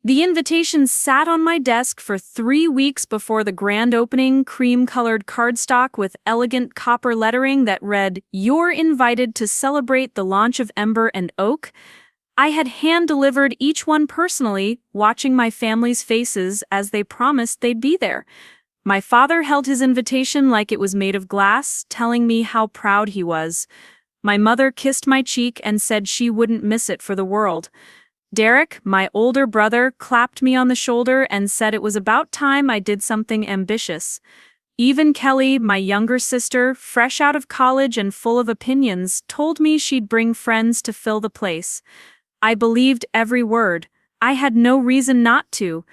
The invitation sat on my desk for 3 weeks before the grand opening, cream-colored cardstock with elegant copper lettering that read, "You're invited to celebrate the launch of Ember and Oak." I had hand-delivered each one personally, watching my family's faces as they promised they'd be there. My father held his invitation like it was made of glass, telling me how proud he was. My mother kissed my cheek and said she wouldn't miss it for the world. Derek, my older brother, clapped me on the shoulder and said it was about time I did something ambitious. Even Kelly, my younger sister, fresh out of college and full of opinions, told me she'd bring friends to fill the place. I believed every word. I had no reason not to.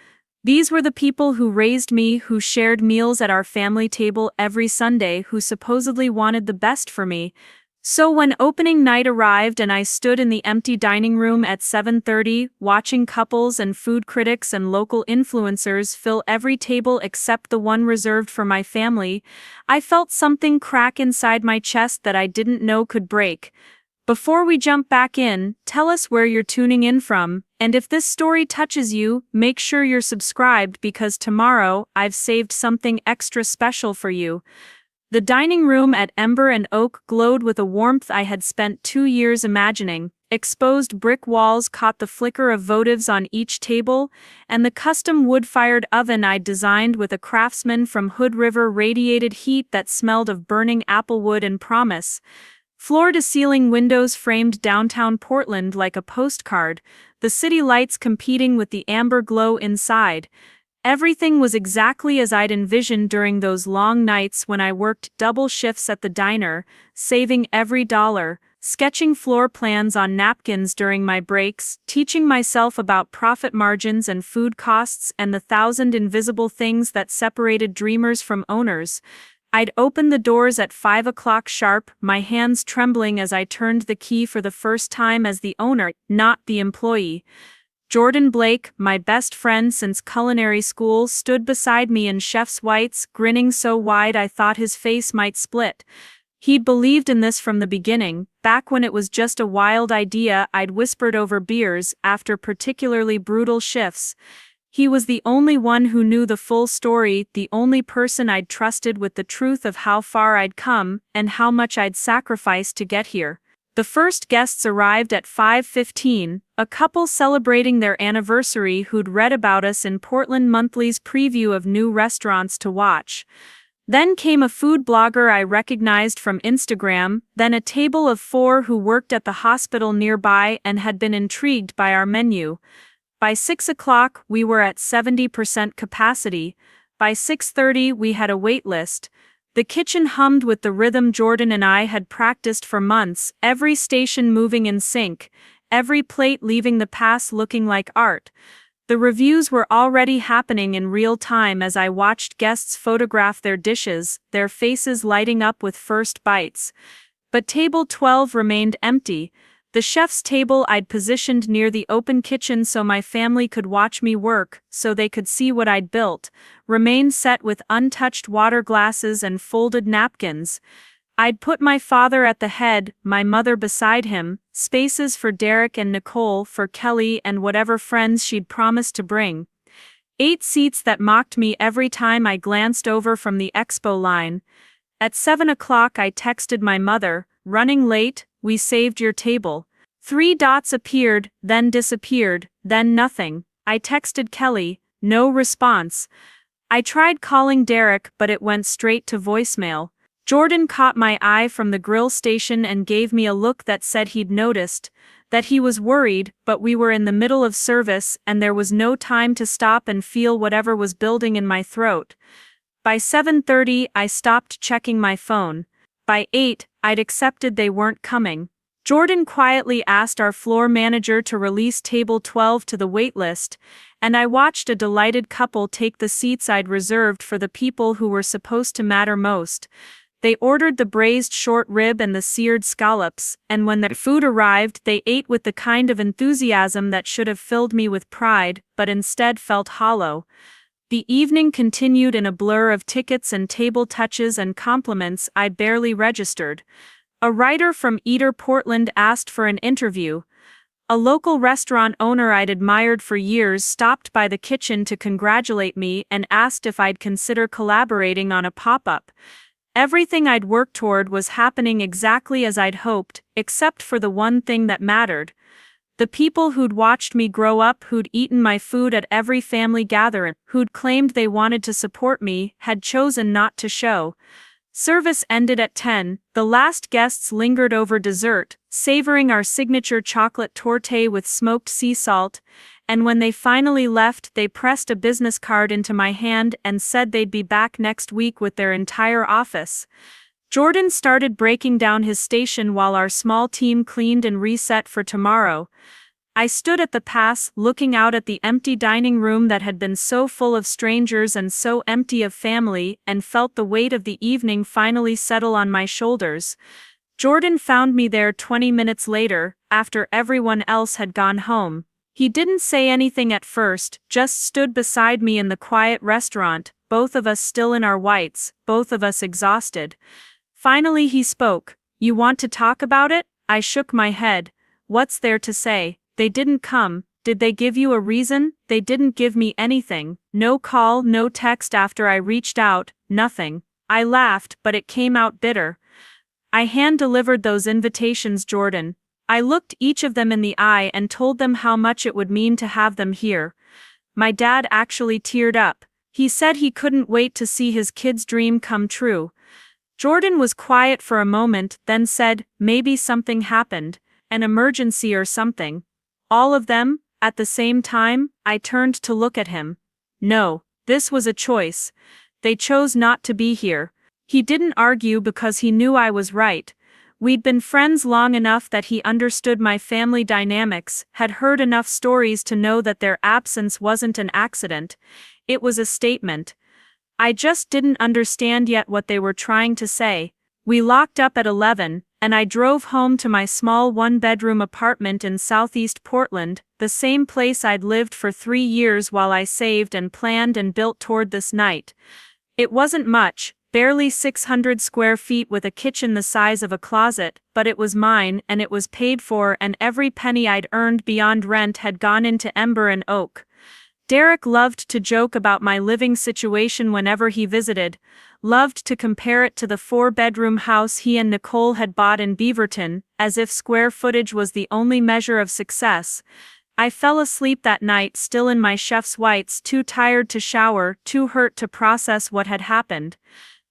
These were the people who raised me, who shared meals at our family table every Sunday, who supposedly wanted the best for me. So when opening night arrived and I stood in the empty dining room at 7:30, watching couples and food critics and local influencers fill every table except the one reserved for my family, I felt something crack inside my chest that I didn't know could break. Before we jump back in, tell us where you're tuning in from, and if this story touches you, make sure you're subscribed because tomorrow I've saved something extra special for you. The dining room at Ember and Oak glowed with a warmth I had spent 2 years imagining. Exposed brick walls caught the flicker of votives on each table, and the custom wood-fired oven I'd designed with a craftsman from Hood River radiated heat that smelled of burning applewood and promise. Floor-to-ceiling windows framed downtown Portland like a postcard, the city lights competing with the amber glow inside. Everything was exactly as I'd envisioned during those long nights when I worked double shifts at the diner, saving every dollar, sketching floor plans on napkins during my breaks, teaching myself about profit margins and food costs and the 1,000 invisible things that separated dreamers from owners. I'd open the doors at 5 o'clock sharp, my hands trembling as I turned the key for the first time as the owner, not the employee. Jordan Blake, my best friend since culinary school, stood beside me in chef's whites, grinning so wide I thought his face might split. He'd believed in this from the beginning, back when it was just a wild idea I'd whispered over beers after particularly brutal shifts. He was the only one who knew the full story, the only person I'd trusted with the truth of how far I'd come and how much I'd sacrificed to get here. The first guests arrived at 5:15, a couple celebrating their anniversary who'd read about us in Portland Monthly's preview of new restaurants to watch. Then came a food blogger I recognized from Instagram, then a table of 4 who worked at the hospital nearby and had been intrigued by our menu. By 6 o'clock, we were at 70% capacity. By 6:30, we had a wait list. The kitchen hummed with the rhythm Jordan and I had practiced for months, every station moving in sync, every plate leaving the pass looking like art. The reviews were already happening in real time as I watched guests photograph their dishes, their faces lighting up with first bites. But table 12 remained empty. The chef's table I'd positioned near the open kitchen so my family could watch me work, so they could see what I'd built, remained set with untouched water glasses and folded napkins. I'd put my father at the head, my mother beside him, spaces for Derek and Nicole, for Kelly and whatever friends she'd promised to bring. 8 seats that mocked me every time I glanced over from the expo line. At 7 o'clock I texted my mother, "Running late, we saved your table." 3 dots appeared, then disappeared, then nothing. I texted Kelly, no response. I tried calling Derek but it went straight to voicemail. Jordan caught my eye from the grill station and gave me a look that said he'd noticed, that he was worried, but we were in the middle of service and there was no time to stop and feel whatever was building in my throat. By 7:30 I stopped checking my phone. By 8, I'd accepted they weren't coming. Jordan quietly asked our floor manager to release table 12 to the waitlist, and I watched a delighted couple take the seats I'd reserved for the people who were supposed to matter most. They ordered the braised short rib and the seared scallops, and when their food arrived, they ate with the kind of enthusiasm that should have filled me with pride, but instead felt hollow. The evening continued in a blur of tickets and table touches and compliments I barely registered. A writer from Eater Portland asked for an interview. A local restaurant owner I'd admired for years stopped by the kitchen to congratulate me and asked if I'd consider collaborating on a pop-up. Everything I'd worked toward was happening exactly as I'd hoped, except for the one thing that mattered. The people who'd watched me grow up, who'd eaten my food at every family gathering, who'd claimed they wanted to support me, had chosen not to show. Service ended at 10. The last guests lingered over dessert, savoring our signature chocolate torte with smoked sea salt, and when they finally left, they pressed a business card into my hand and said they'd be back next week with their entire office. Jordan started breaking down his station while our small team cleaned and reset for tomorrow. I stood at the pass, looking out at the empty dining room that had been so full of strangers and so empty of family, and felt the weight of the evening finally settle on my shoulders. Jordan found me there 20 minutes later, after everyone else had gone home. He didn't say anything at first, just stood beside me in the quiet restaurant, both of us still in our whites, both of us exhausted. Finally he spoke. "You want to talk about it?" I shook my head. "What's there to say? They didn't come. Did they give you a reason?" "They didn't give me anything. No call, no text after I reached out, nothing." I laughed, but it came out bitter. "I hand-delivered those invitations, Jordan. I looked each of them in the eye and told them how much it would mean to have them here." My dad actually teared up. He said he couldn't wait to see his kid's dream come true. Jordan was quiet for a moment, then said, "Maybe something happened. An emergency or something." "All of them, at the same time?" I turned to look at him. "No, this was a choice. They chose not to be here." He didn't argue because he knew I was right. We'd been friends long enough that he understood my family dynamics, had heard enough stories to know that their absence wasn't an accident. It was a statement. I just didn't understand yet what they were trying to say. We locked up at 11, and I drove home to my small one-bedroom apartment in southeast Portland, the same place I'd lived for 3 years while I saved and planned and built toward this night. It wasn't much, barely 600 square feet with a kitchen the size of a closet, but it was mine and it was paid for, and every penny I'd earned beyond rent had gone into Ember and Oak. Derek loved to joke about my living situation whenever he visited, loved to compare it to the 4-bedroom house he and Nicole had bought in Beaverton, as if square footage was the only measure of success. I fell asleep that night still in my chef's whites, too tired to shower, too hurt to process what had happened.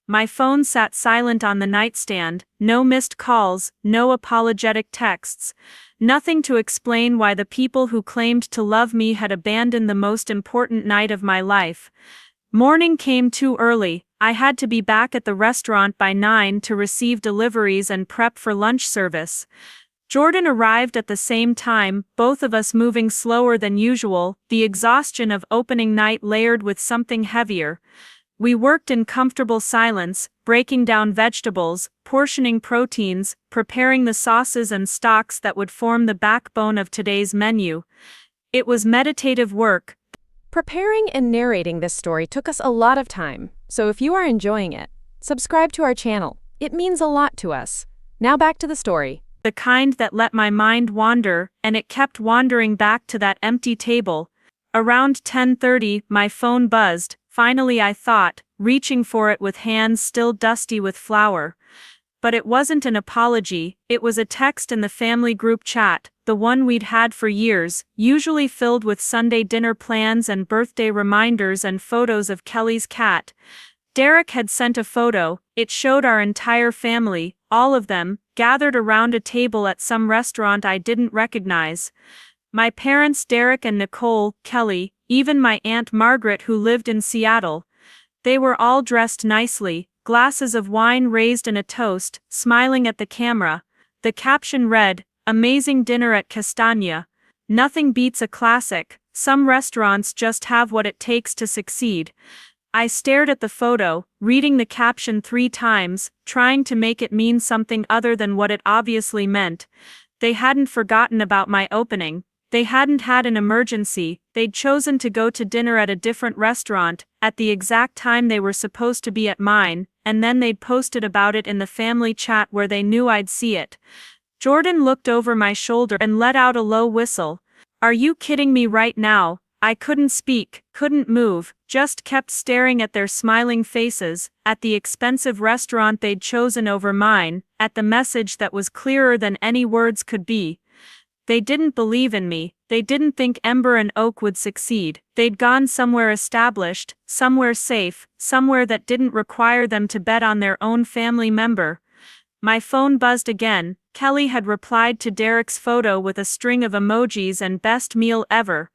My phone sat silent on the nightstand, no missed calls, no apologetic texts. Nothing to explain why the people who claimed to love me had abandoned the most important night of my life. Morning came too early. I had to be back at the restaurant by 9 to receive deliveries and prep for lunch service. Jordan arrived at the same time, both of us moving slower than usual, the exhaustion of opening night layered with something heavier. We worked in comfortable silence, breaking down vegetables, portioning proteins, preparing the sauces and stocks that would form the backbone of today's menu. It was meditative work. Preparing and narrating this story took us a lot of time, so if you are enjoying it, subscribe to our channel. It means a lot to us. Now back to the story. The kind that let my mind wander, and it kept wandering back to that empty table. Around 10:30, my phone buzzed. Finally, I thought, reaching for it with hands still dusty with flour. But it wasn't an apology, it was a text in the family group chat, the one we'd had for years, usually filled with Sunday dinner plans and birthday reminders and photos of Kelly's cat. Derek had sent a photo. It showed our entire family, all of them, gathered around a table at some restaurant I didn't recognize. My parents, Derek and Nicole, Kelly, even my Aunt Margaret who lived in Seattle. They were all dressed nicely, glasses of wine raised and a toast, smiling at the camera. The caption read, "Amazing dinner at Castagna. Nothing beats a classic. Some restaurants just have what it takes to succeed." I stared at the photo, reading the caption 3 times, trying to make it mean something other than what it obviously meant. They hadn't forgotten about my opening. They hadn't had an emergency. They'd chosen to go to dinner at a different restaurant, at the exact time they were supposed to be at mine, and then they'd posted about it in the family chat where they knew I'd see it. Jordan looked over my shoulder and let out a low whistle. Are you kidding me right now? I couldn't speak, couldn't move, just kept staring at their smiling faces, at the expensive restaurant they'd chosen over mine, at the message that was clearer than any words could be. They didn't believe in me, they didn't think Ember and Oak would succeed, they'd gone somewhere established, somewhere safe, somewhere that didn't require them to bet on their own family member. My phone buzzed again. Kelly had replied to Derek's photo with a string of emojis and best meal ever.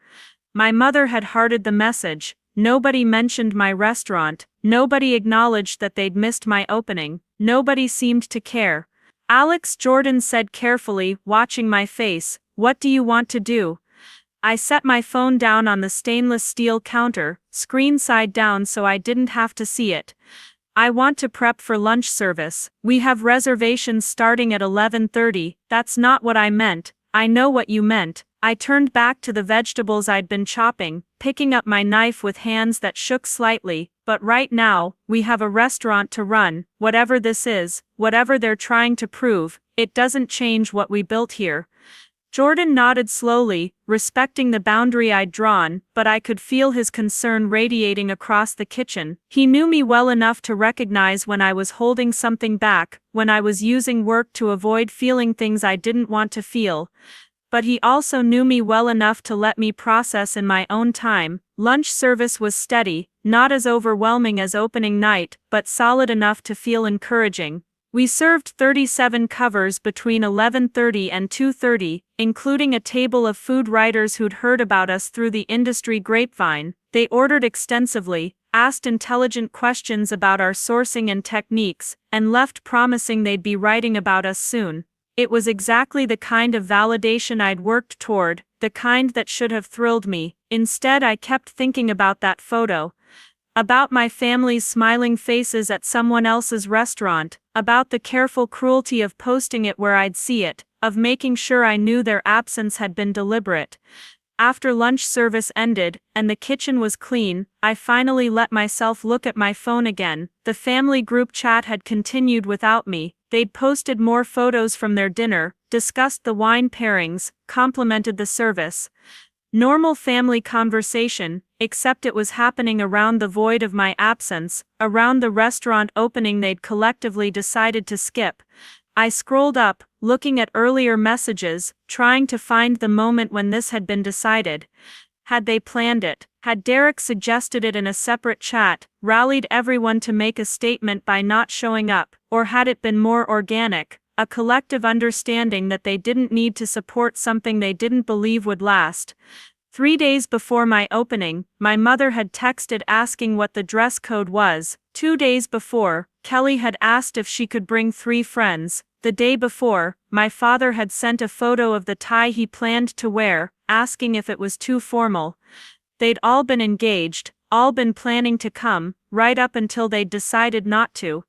My mother had hearted the message. Nobody mentioned my restaurant, nobody acknowledged that they'd missed my opening, nobody seemed to care. Alex, Jordan said carefully, watching my face, "What do you want to do?" I set my phone down on the stainless steel counter, screen side down so I didn't have to see it. "I want to prep for lunch service. We have reservations starting at 11:30, that's not what I meant." "I know what you meant." I turned back to the vegetables I'd been chopping, picking up my knife with hands that shook slightly. "But right now, we have a restaurant to run, whatever this is, whatever they're trying to prove, it doesn't change what we built here." Jordan nodded slowly, respecting the boundary I'd drawn, but I could feel his concern radiating across the kitchen. He knew me well enough to recognize when I was holding something back, when I was using work to avoid feeling things I didn't want to feel. But he also knew me well enough to let me process in my own time. Lunch service was steady, not as overwhelming as opening night, but solid enough to feel encouraging. We served 37 covers between 11:30 and 2:30, including a table of food writers who'd heard about us through the industry grapevine. They ordered extensively, asked intelligent questions about our sourcing and techniques, and left promising they'd be writing about us soon. It was exactly the kind of validation I'd worked toward, the kind that should have thrilled me. Instead, I kept thinking about that photo. About my family's smiling faces at someone else's restaurant, about the careful cruelty of posting it where I'd see it, of making sure I knew their absence had been deliberate. After lunch service ended, and the kitchen was clean, I finally let myself look at my phone again. The family group chat had continued without me. They'd posted more photos from their dinner, discussed the wine pairings, complimented the service. Normal family conversation, except it was happening around the void of my absence, around the restaurant opening they'd collectively decided to skip. I scrolled up, looking at earlier messages, trying to find the moment when this had been decided. Had they planned it? Had Derek suggested it in a separate chat, rallied everyone to make a statement by not showing up, or had it been more organic, a collective understanding that they didn't need to support something they didn't believe would last? 3 days before my opening, my mother had texted asking what the dress code was. 2 days before, Kelly had asked if she could bring 3 friends. The day before, my father had sent a photo of the tie he planned to wear, asking if it was too formal. They'd all been engaged, all been planning to come, right up until they'd decided not to.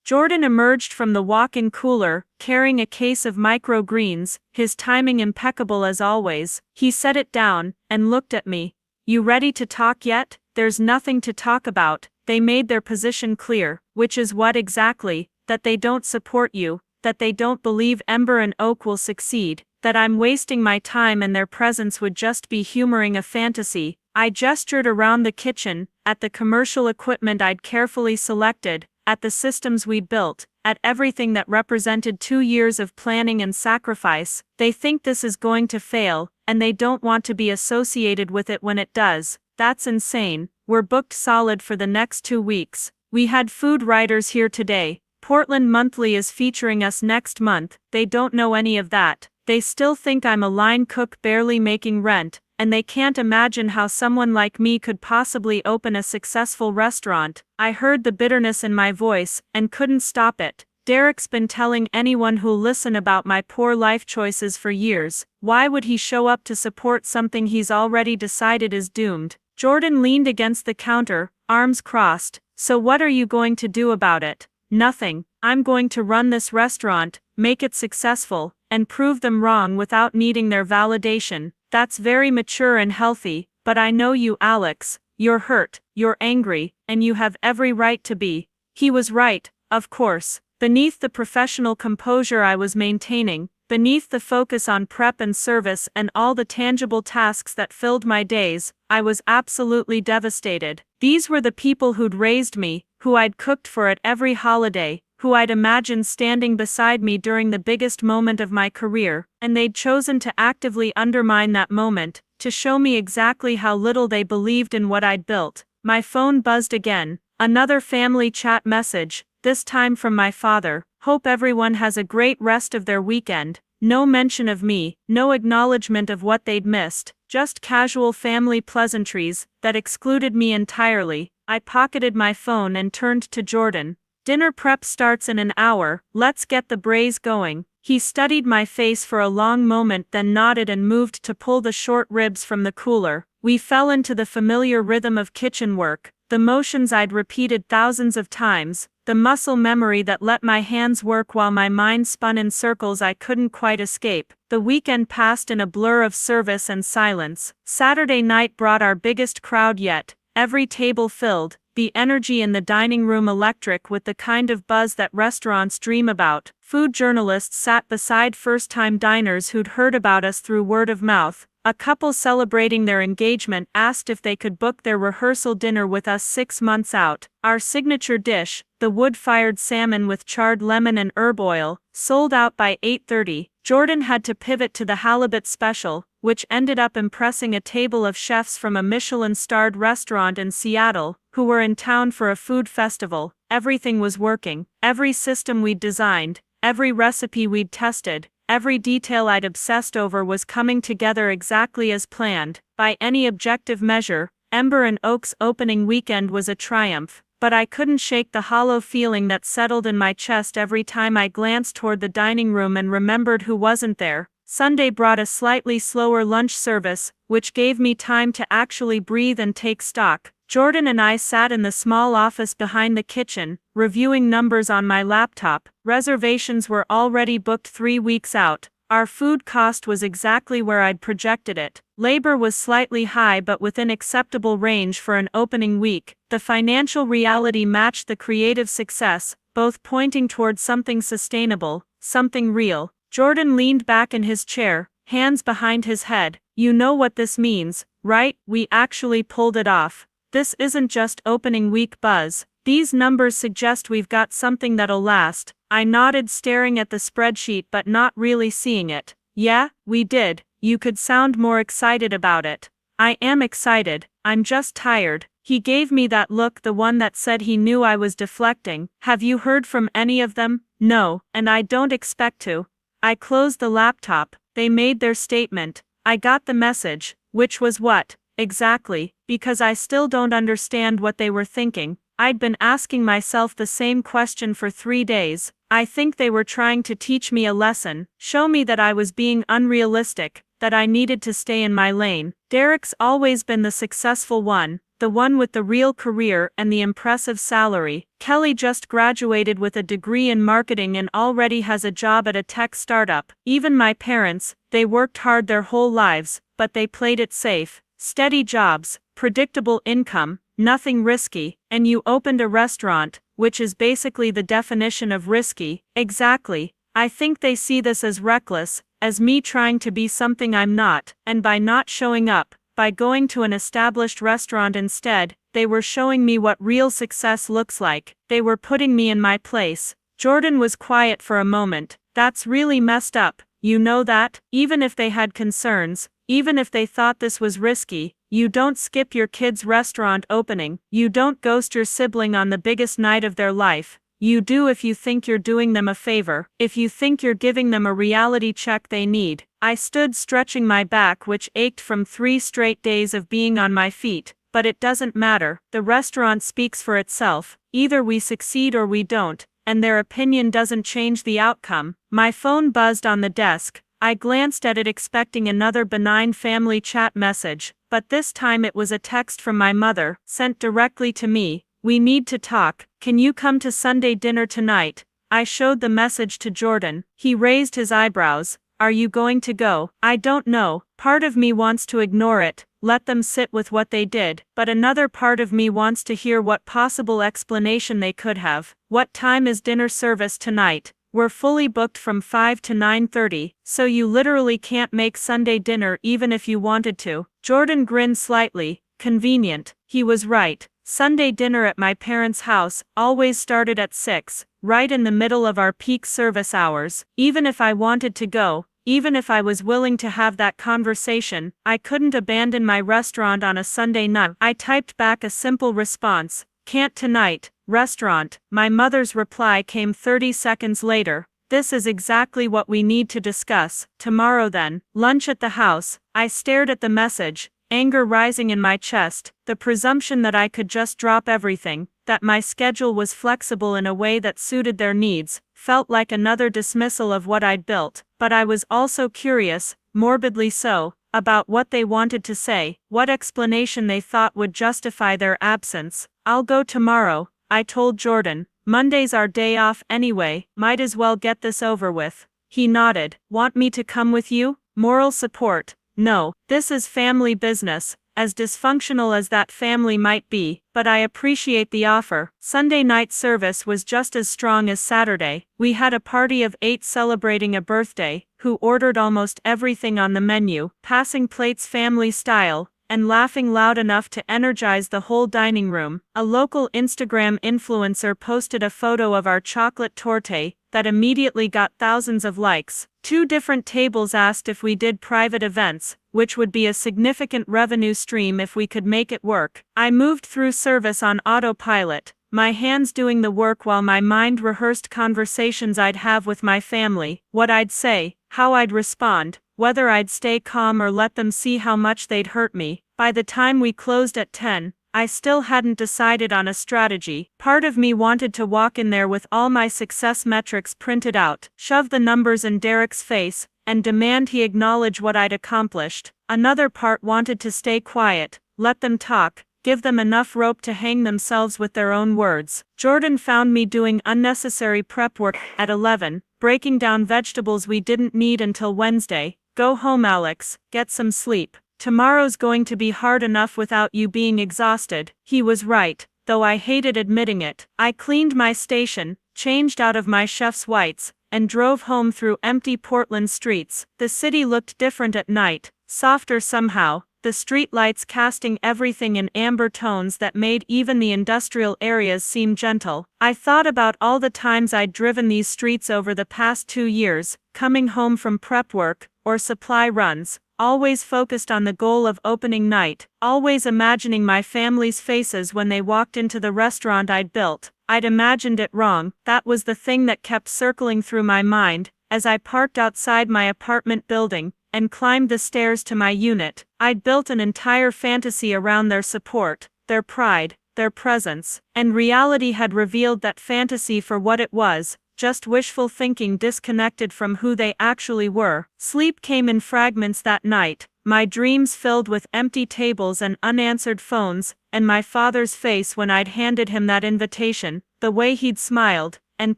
Jordan emerged from the walk-in cooler, carrying a case of microgreens, his timing impeccable as always. He set it down, and looked at me. "You ready to talk yet?" "There's nothing to talk about." They made their position clear. "Which is what exactly?" "That they don't support you, that they don't believe Ember and Oak will succeed, that I'm wasting my time and their presence would just be humoring a fantasy." I gestured around the kitchen, at the commercial equipment I'd carefully selected, at the systems we'd built, at everything that represented 2 years of planning and sacrifice. "They think this is going to fail, and they don't want to be associated with it when it does. That's insane. We're booked solid for the next 2 weeks. We had food writers here today. Portland Monthly is featuring us next month. They don't know any of that. They still think I'm a line cook barely making rent, and they can't imagine how someone like me could possibly open a successful restaurant." I heard the bitterness in my voice, and couldn't stop it. Derek's been telling anyone who'll listen about my poor life choices for years. Why would he show up to support something he's already decided is doomed? Jordan leaned against the counter, arms crossed. "So what are you going to do about it?" "Nothing. I'm going to run this restaurant, make it successful, and prove them wrong without needing their validation." "That's very mature and healthy, but I know you, Alex. You're hurt, you're angry, and you have every right to be." He was right, of course. Beneath the professional composure I was maintaining, Beneath the focus on prep and service and all the tangible tasks that filled my days, I was absolutely devastated. These were the people who'd raised me, who I'd cooked for at every holiday, who I'd imagined standing beside me during the biggest moment of my career, and they'd chosen to actively undermine that moment, to show me exactly how little they believed in what I'd built. My phone buzzed again, another family chat message, this time from my father. Hope everyone has a great rest of their weekend. No mention of me, no acknowledgement of what they'd missed, just casual family pleasantries that excluded me entirely. I pocketed my phone and turned to Jordan. Dinner prep starts in an hour, let's get the braise going. He studied my face for a long moment, then nodded and moved to pull the short ribs from the cooler. We fell into the familiar rhythm of kitchen work, the motions I'd repeated thousands of times, the muscle memory that let my hands work while my mind spun in circles I couldn't quite escape. The weekend passed in a blur of service and silence. Saturday night brought our biggest crowd yet, every table filled, the energy in the dining room electric with the kind of buzz that restaurants dream about. Food journalists sat beside first-time diners who'd heard about us through word of mouth. A couple celebrating their engagement asked if they could book their rehearsal dinner with us 6 months out. Our signature dish, the wood-fired salmon with charred lemon and herb oil, sold out by 8:30. Jordan had to pivot to the halibut special, which ended up impressing a table of chefs from a Michelin-starred restaurant in Seattle, who were in town for a food festival. Everything was working. Every system we'd designed, every recipe we'd tested, every detail I'd obsessed over was coming together exactly as planned. By any objective measure, Ember and Oak's opening weekend was a triumph, but I couldn't shake the hollow feeling that settled in my chest every time I glanced toward the dining room and remembered who wasn't there. Sunday brought a slightly slower lunch service, which gave me time to actually breathe and take stock. Jordan and I sat in the small office behind the kitchen, reviewing numbers on my laptop. Reservations were already booked 3 weeks out. Our food cost was exactly where I'd projected it. Labor was slightly high but within acceptable range for an opening week. The financial reality matched the creative success, both pointing toward something sustainable, something real. Jordan leaned back in his chair, hands behind his head. You know what this means, right? We actually pulled it off. This isn't just opening week buzz. These numbers suggest we've got something that'll last. I nodded, staring at the spreadsheet but not really seeing it. Yeah, we did. You could sound more excited about it. I am excited, I'm just tired. He gave me that look, the one that said he knew I was deflecting. Have you heard from any of them? No, and I don't expect to. I closed the laptop. They made their statement. I got the message. Which was what? Exactly, because I still don't understand what they were thinking. I'd been asking myself the same question for 3 days. I think they were trying to teach me a lesson, show me that I was being unrealistic, that I needed to stay in my lane. Derek's always been the successful one, the one with the real career and the impressive salary. Kelly just graduated with a degree in marketing and already has a job at a tech startup. Even my parents, they worked hard their whole lives, but they played it safe. Steady jobs, predictable income, nothing risky, and you opened a restaurant, which is basically the definition of risky. Exactly. I think they see this as reckless, as me trying to be something I'm not, and by not showing up, by going to an established restaurant instead, they were showing me what real success looks like. They were putting me in my place. Jordan was quiet for a moment. That's really messed up, you know that? Even if they had concerns, even if they thought this was risky, you don't skip your kid's restaurant opening. You don't ghost your sibling on the biggest night of their life. You do if you think you're doing them a favor, if you think you're giving them a reality check they need. I stood stretching my back, which ached from 3 straight days of being on my feet. But it doesn't matter. The restaurant speaks for itself. Either we succeed or we don't, and their opinion doesn't change the outcome. My phone buzzed on the desk. I glanced at it expecting another benign family chat message, but this time it was a text from my mother, sent directly to me. We need to talk. Can you come to Sunday dinner tonight? I showed the message to Jordan. He raised his eyebrows. Are you going to go? I don't know. Part of me wants to ignore it, let them sit with what they did, but another part of me wants to hear what possible explanation they could have. What time is dinner service tonight? We're fully booked from 5 to 9:30, so you literally can't make Sunday dinner even if you wanted to." Jordan grinned slightly. Convenient. He was right. Sunday dinner at my parents' house always started at 6, right in the middle of our peak service hours. Even if I wanted to go, even if I was willing to have that conversation, I couldn't abandon my restaurant on a Sunday night. I typed back a simple response: "Can't tonight, restaurant." My mother's reply came 30 seconds later: "This is exactly what we need to discuss. Tomorrow then, lunch at the house." I stared at the message, anger rising in my chest. The presumption that I could just drop everything, that my schedule was flexible in a way that suited their needs, felt like another dismissal of what I'd built. But I was also curious, morbidly so, about what they wanted to say, what explanation they thought would justify their absence. "I'll go tomorrow," I told Jordan. "Monday's our day off anyway, might as well get this over with." He nodded. "Want me to come with you?" Moral support. "No, this is family business," as dysfunctional as that family might be, but I appreciate the offer. Sunday night service was just as strong as Saturday. We had a party of 8 celebrating a birthday, who ordered almost everything on the menu, passing plates family style, and laughing loud enough to energize the whole dining room. A local Instagram influencer posted a photo of our chocolate torte that immediately got thousands of likes. 2 different tables asked if we did private events, which would be a significant revenue stream if we could make it work. I moved through service on autopilot, my hands doing the work while my mind rehearsed conversations I'd have with my family, what I'd say, how I'd respond, whether I'd stay calm or let them see how much they'd hurt me. By the time we closed at 10, I still hadn't decided on a strategy. Part of me wanted to walk in there with all my success metrics printed out, shove the numbers in Derek's face, and demand he acknowledge what I'd accomplished. Another part wanted to stay quiet, let them talk, give them enough rope to hang themselves with their own words. Jordan found me doing unnecessary prep work at 11, breaking down vegetables we didn't need until Wednesday. "Go home, Alex, get some sleep. Tomorrow's going to be hard enough without you being exhausted." He was right, though I hated admitting it. I cleaned my station, changed out of my chef's whites, and drove home through empty Portland streets. The city looked different at night, softer somehow, the streetlights casting everything in amber tones that made even the industrial areas seem gentle. I thought about all the times I'd driven these streets over the past 2 years, coming home from prep work, or supply runs, always focused on the goal of opening night, always imagining my family's faces when they walked into the restaurant I'd built. I'd imagined it wrong. That was the thing that kept circling through my mind, as I parked outside my apartment building, and climbed the stairs to my unit. I'd built an entire fantasy around their support, their pride, their presence, and reality had revealed that fantasy for what it was: just wishful thinking disconnected from who they actually were. Sleep came in fragments that night, my dreams filled with empty tables and unanswered phones, and my father's face when I'd handed him that invitation, the way he'd smiled, and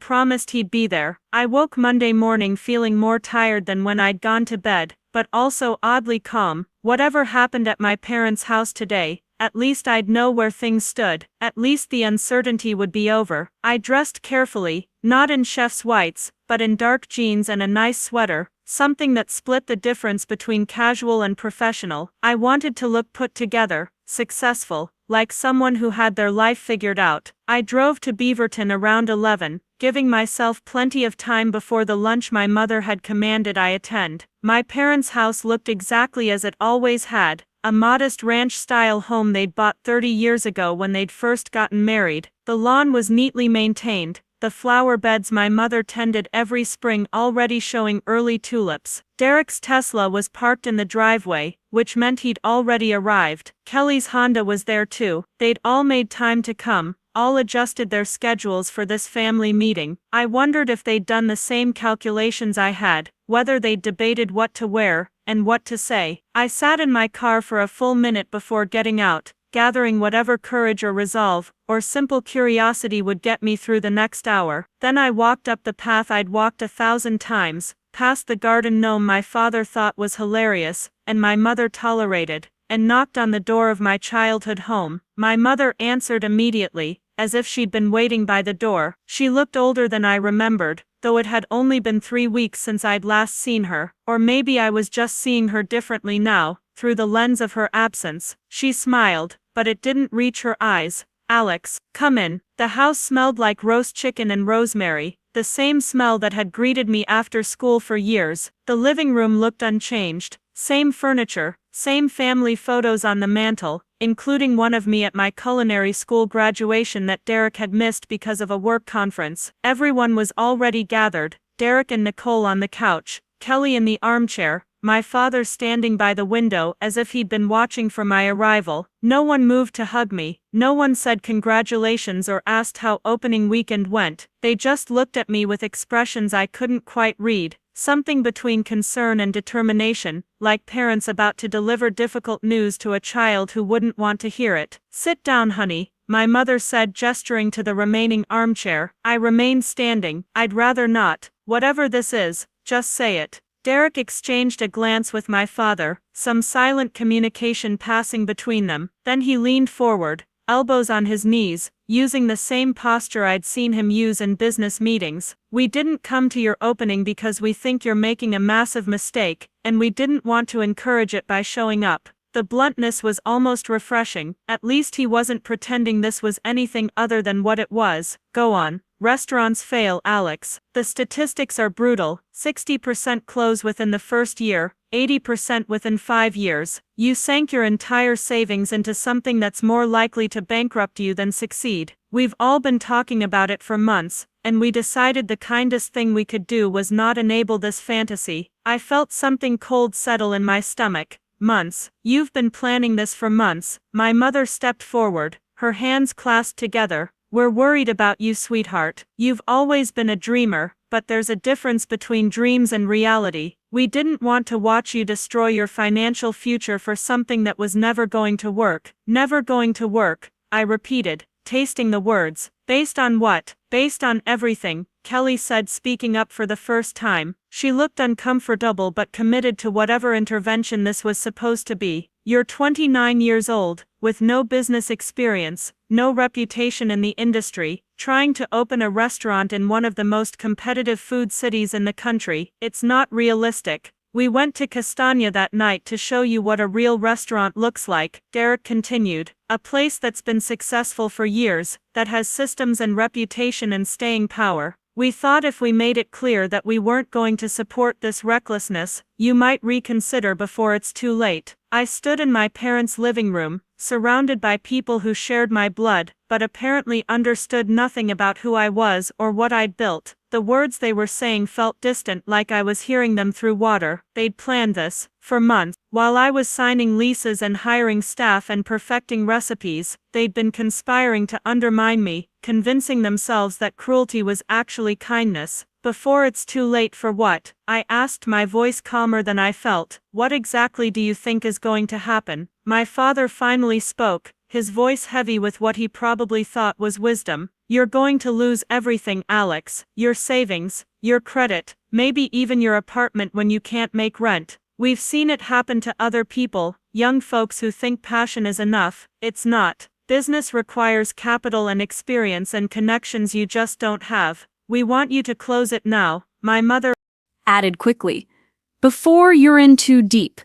promised he'd be there. I woke Monday morning feeling more tired than when I'd gone to bed, but also oddly calm. Whatever happened at my parents' house today, at least I'd know where things stood, at least the uncertainty would be over. I dressed carefully, not in chef's whites, but in dark jeans and a nice sweater, something that split the difference between casual and professional. I wanted to look put together, successful, like someone who had their life figured out. I drove to Beaverton around 11, giving myself plenty of time before the lunch my mother had commanded I attend. My parents' house looked exactly as it always had, a modest ranch-style home they'd bought 30 years ago when they'd first gotten married. The lawn was neatly maintained, the flower beds my mother tended every spring already showing early tulips. Derek's Tesla was parked in the driveway, which meant he'd already arrived. Kelly's Honda was there too. They'd all made time to come, all adjusted their schedules for this family meeting. I wondered if they'd done the same calculations I had, whether they'd debated what to wear, and what to say. I sat in my car for a full minute before getting out, gathering whatever courage or resolve, or simple curiosity would get me through the next hour. Then I walked up the path I'd walked 1,000 times, past the garden gnome my father thought was hilarious, and my mother tolerated, and knocked on the door of my childhood home. My mother answered immediately, as if she'd been waiting by the door. She looked older than I remembered, though it had only been 3 weeks since I'd last seen her, or maybe I was just seeing her differently now, through the lens of her absence. She smiled, but it didn't reach her eyes. "Alex, come in." The house smelled like roast chicken and rosemary, the same smell that had greeted me after school for years. The living room looked unchanged, same furniture, same family photos on the mantel, including one of me at my culinary school graduation that Derek had missed because of a work conference. Everyone was already gathered, Derek and Nicole on the couch, Kelly in the armchair, my father standing by the window as if he'd been watching for my arrival. No one moved to hug me, no one said congratulations or asked how opening weekend went. They just looked at me with expressions I couldn't quite read, something between concern and determination, like parents about to deliver difficult news to a child who wouldn't want to hear it. "Sit down, honey," my mother said, gesturing to the remaining armchair. I remained standing. "I'd rather not. Whatever this is, just say it." Derek exchanged a glance with my father, some silent communication passing between them. Then he leaned forward, elbows on his knees, using the same posture I'd seen him use in business meetings. "We didn't come to your opening because we think you're making a massive mistake, and we didn't want to encourage it by showing up." The bluntness was almost refreshing. At least he wasn't pretending this was anything other than what it was. "Go on. Restaurants fail, Alex. The statistics are brutal. 60% close within the first year, 80% within 5 years. You sank your entire savings into something that's more likely to bankrupt you than succeed. We've all been talking about it for months, and we decided the kindest thing we could do was not enable this fantasy." I felt something cold settle in my stomach. "Months? You've been planning this for months." My mother stepped forward, her hands clasped together. "We're worried about you, sweetheart. You've always been a dreamer, but there's a difference between dreams and reality. We didn't want to watch you destroy your financial future for something that was never going to work." "Never going to work," I repeated, tasting the words. "Based on what?" "Based on everything," Kelly said, speaking up for the first time. She looked uncomfortable but committed to whatever intervention this was supposed to be. "You're 29 years old, with no business experience, no reputation in the industry, trying to open a restaurant in one of the most competitive food cities in the country. It's not realistic. We went to Castagna that night to show you what a real restaurant looks like," Derek continued. "A place that's been successful for years, that has systems and reputation and staying power. We thought if we made it clear that we weren't going to support this recklessness, you might reconsider before it's too late." I stood in my parents' living room, surrounded by people who shared my blood, but apparently understood nothing about who I was or what I'd built. The words they were saying felt distant, like I was hearing them through water. They'd planned this for months. While I was signing leases and hiring staff and perfecting recipes, they'd been conspiring to undermine me, convincing themselves that cruelty was actually kindness. "Before it's too late for what?" I asked, my voice calmer than I felt. "What exactly do you think is going to happen?" My father finally spoke, his voice heavy with what he probably thought was wisdom. "You're going to lose everything, Alex. Your savings, your credit, maybe even your apartment when you can't make rent. We've seen it happen to other people, young folks who think passion is enough. It's not. Business requires capital and experience and connections you just don't have. We want you to close it now," my mother added quickly. "Before you're in too deep.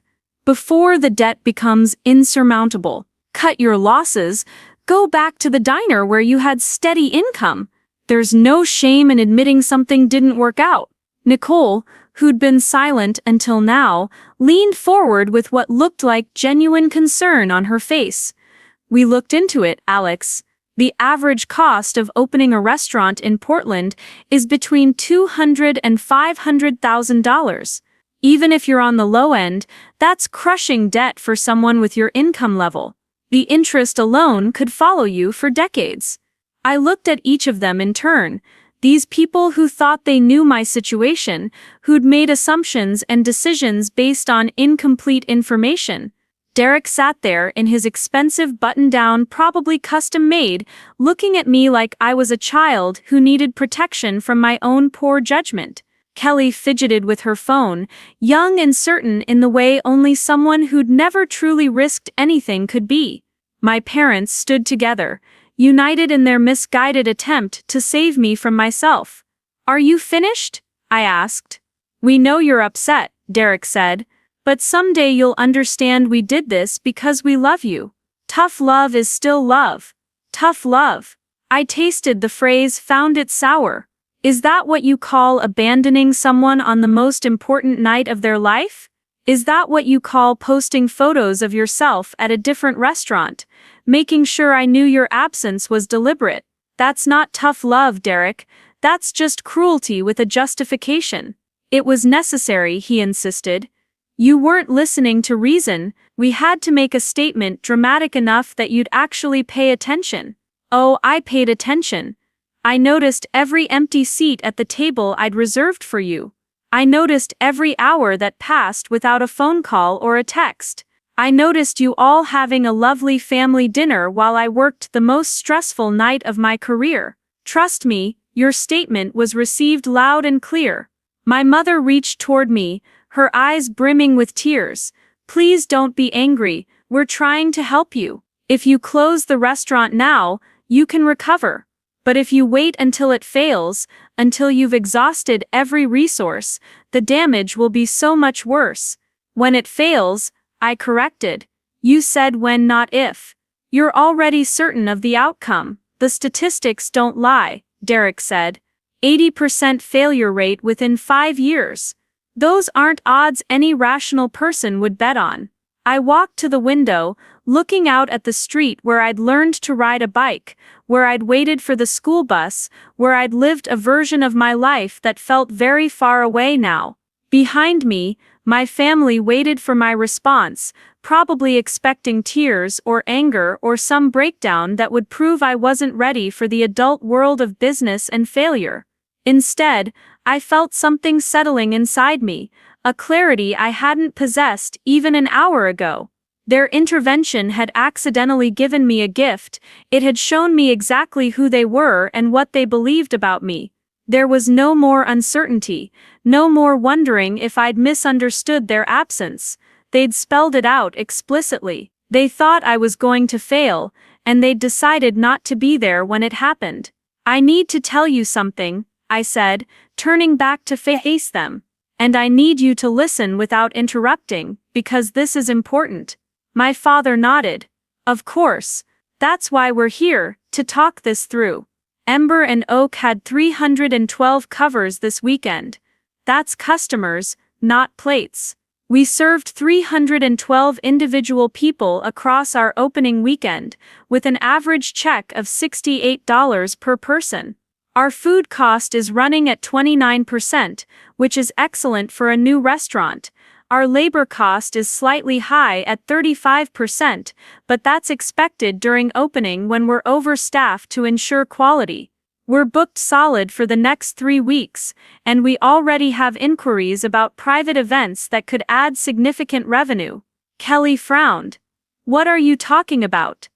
Before the debt becomes insurmountable. Cut your losses. Go back to the diner where you had steady income. There's no shame in admitting something didn't work out." Nicole, who'd been silent until now, leaned forward with what looked like genuine concern on her face. "We looked into it, Alex. The average cost of opening a restaurant in Portland is between $200,000 and $500,000. Even if you're on the low end, that's crushing debt for someone with your income level. The interest alone could follow you for decades." I looked at each of them in turn. These people who thought they knew my situation, who'd made assumptions and decisions based on incomplete information. Derek sat there in his expensive button-down, probably custom-made, looking at me like I was a child who needed protection from my own poor judgment. Kelly fidgeted with her phone, young and certain in the way only someone who'd never truly risked anything could be. My parents stood together, united in their misguided attempt to save me from myself. Are you finished? I asked. We know you're upset, Derek said, but someday you'll understand we did this because we love you. Tough love is still love. Tough love. I tasted the phrase, found it sour. Is that what you call abandoning someone on the most important night of their life? Is that what you call posting photos of yourself at a different restaurant, making sure I knew your absence was deliberate? That's not tough love, Derek. That's just cruelty with a justification. It was necessary, he insisted. You weren't listening to reason. We had to make a statement dramatic enough that you'd actually pay attention. Oh, I paid attention. I noticed every empty seat at the table I'd reserved for you. I noticed every hour that passed without a phone call or a text. I noticed you all having a lovely family dinner while I worked the most stressful night of my career. Trust me, your statement was received loud and clear. My mother reached toward me, her eyes brimming with tears. Please don't be angry, we're trying to help you. If you close the restaurant now, you can recover. But if you wait until it fails, until you've exhausted every resource, the damage will be so much worse. When it fails, I corrected. You said when, not if. You're already certain of the outcome. The statistics don't lie, Derek said. 80% failure rate within 5 years. Those aren't odds any rational person would bet on. I walked to the window, looking out at the street where I'd learned to ride a bike, where I'd waited for the school bus, where I'd lived a version of my life that felt very far away now. Behind me, my family waited for my response, probably expecting tears or anger or some breakdown that would prove I wasn't ready for the adult world of business and failure. Instead, I felt something settling inside me, a clarity I hadn't possessed even an hour ago. Their intervention had accidentally given me a gift. It had shown me exactly who they were and what they believed about me. There was no more uncertainty, no more wondering if I'd misunderstood their absence. They'd spelled it out explicitly. They thought I was going to fail, and they'd decided not to be there when it happened. I need to tell you something, I said, turning back to face them. And I need you to listen without interrupting, because this is important. My father nodded. Of course. That's why we're here, to talk this through. Ember and Oak had 312 covers this weekend. That's customers, not plates. We served 312 individual people across our opening weekend, with an average check of $68 per person. Our food cost is running at 29%, which is excellent for a new restaurant. Our labor cost is slightly high at 35%, but that's expected during opening when we're overstaffed to ensure quality. We're booked solid for the next 3 weeks, and we already have inquiries about private events that could add significant revenue. Kelly frowned. What are you talking about?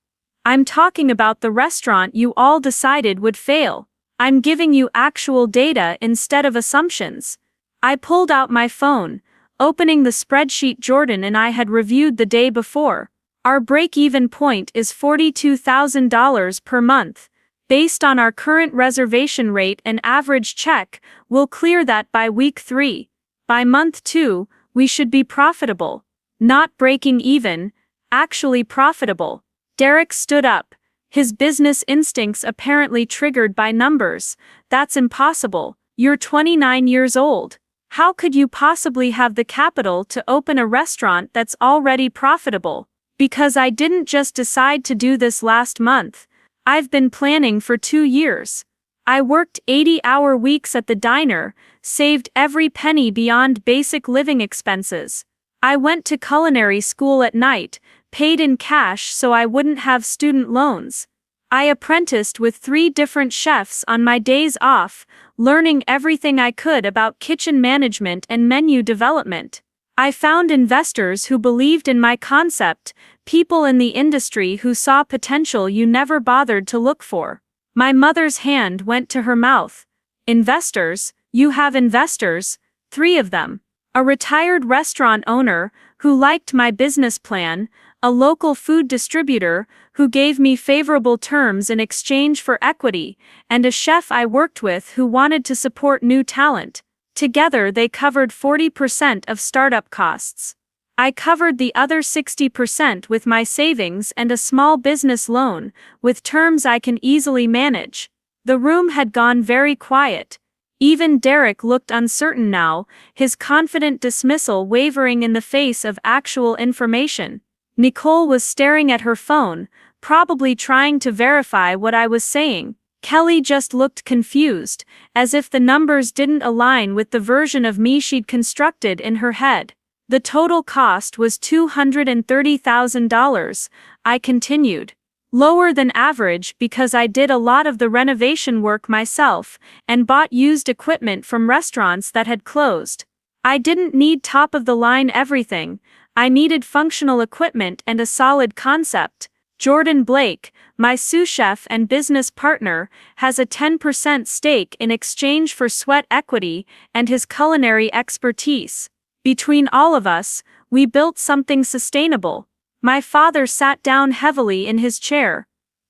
I'm talking about the restaurant you all decided would fail. I'm giving you actual data instead of assumptions. I pulled out my phone, opening the spreadsheet Jordan and I had reviewed the day before. Our break-even point is $42,000 per month. Based on our current reservation rate and average check, we'll clear that by week 3. By month 2, we should be profitable. Not breaking even, actually profitable. Derek stood up, his business instincts apparently triggered by numbers. That's impossible. You're 29 years old. How could you possibly have the capital to open a restaurant that's already profitable? Because I didn't just decide to do this last month. I've been planning for 2 years. I worked 80-hour weeks at the diner, saved every penny beyond basic living expenses. I went to culinary school at night, paid in cash so I wouldn't have student loans. I apprenticed with 3 different chefs on my days off, learning everything I could about kitchen management and menu development. I found investors who believed in my concept, people in the industry who saw potential you never bothered to look for. My mother's hand went to her mouth. Investors? You have investors? 3 of them. A retired restaurant owner, who liked my business plan, a local food distributor who gave me favorable terms in exchange for equity, and a chef I worked with who wanted to support new talent. Together they covered 40% of startup costs. I covered the other 60% with my savings and a small business loan, with terms I can easily manage. The room had gone very quiet. Even Derek looked uncertain now, his confident dismissal wavering in the face of actual information. Nicole was staring at her phone, probably trying to verify what I was saying. Kelly just looked confused, as if the numbers didn't align with the version of me she'd constructed in her head. The total cost was $230,000, I continued. Lower than average because I did a lot of the renovation work myself and bought used equipment from restaurants that had closed. I didn't need top-of-the-line everything, I needed functional equipment and a solid concept. Jordan Blake, my sous chef and business partner, has a 10% stake in exchange for sweat equity and his culinary expertise. Between all of us, we built something sustainable. My father sat down heavily in his chair.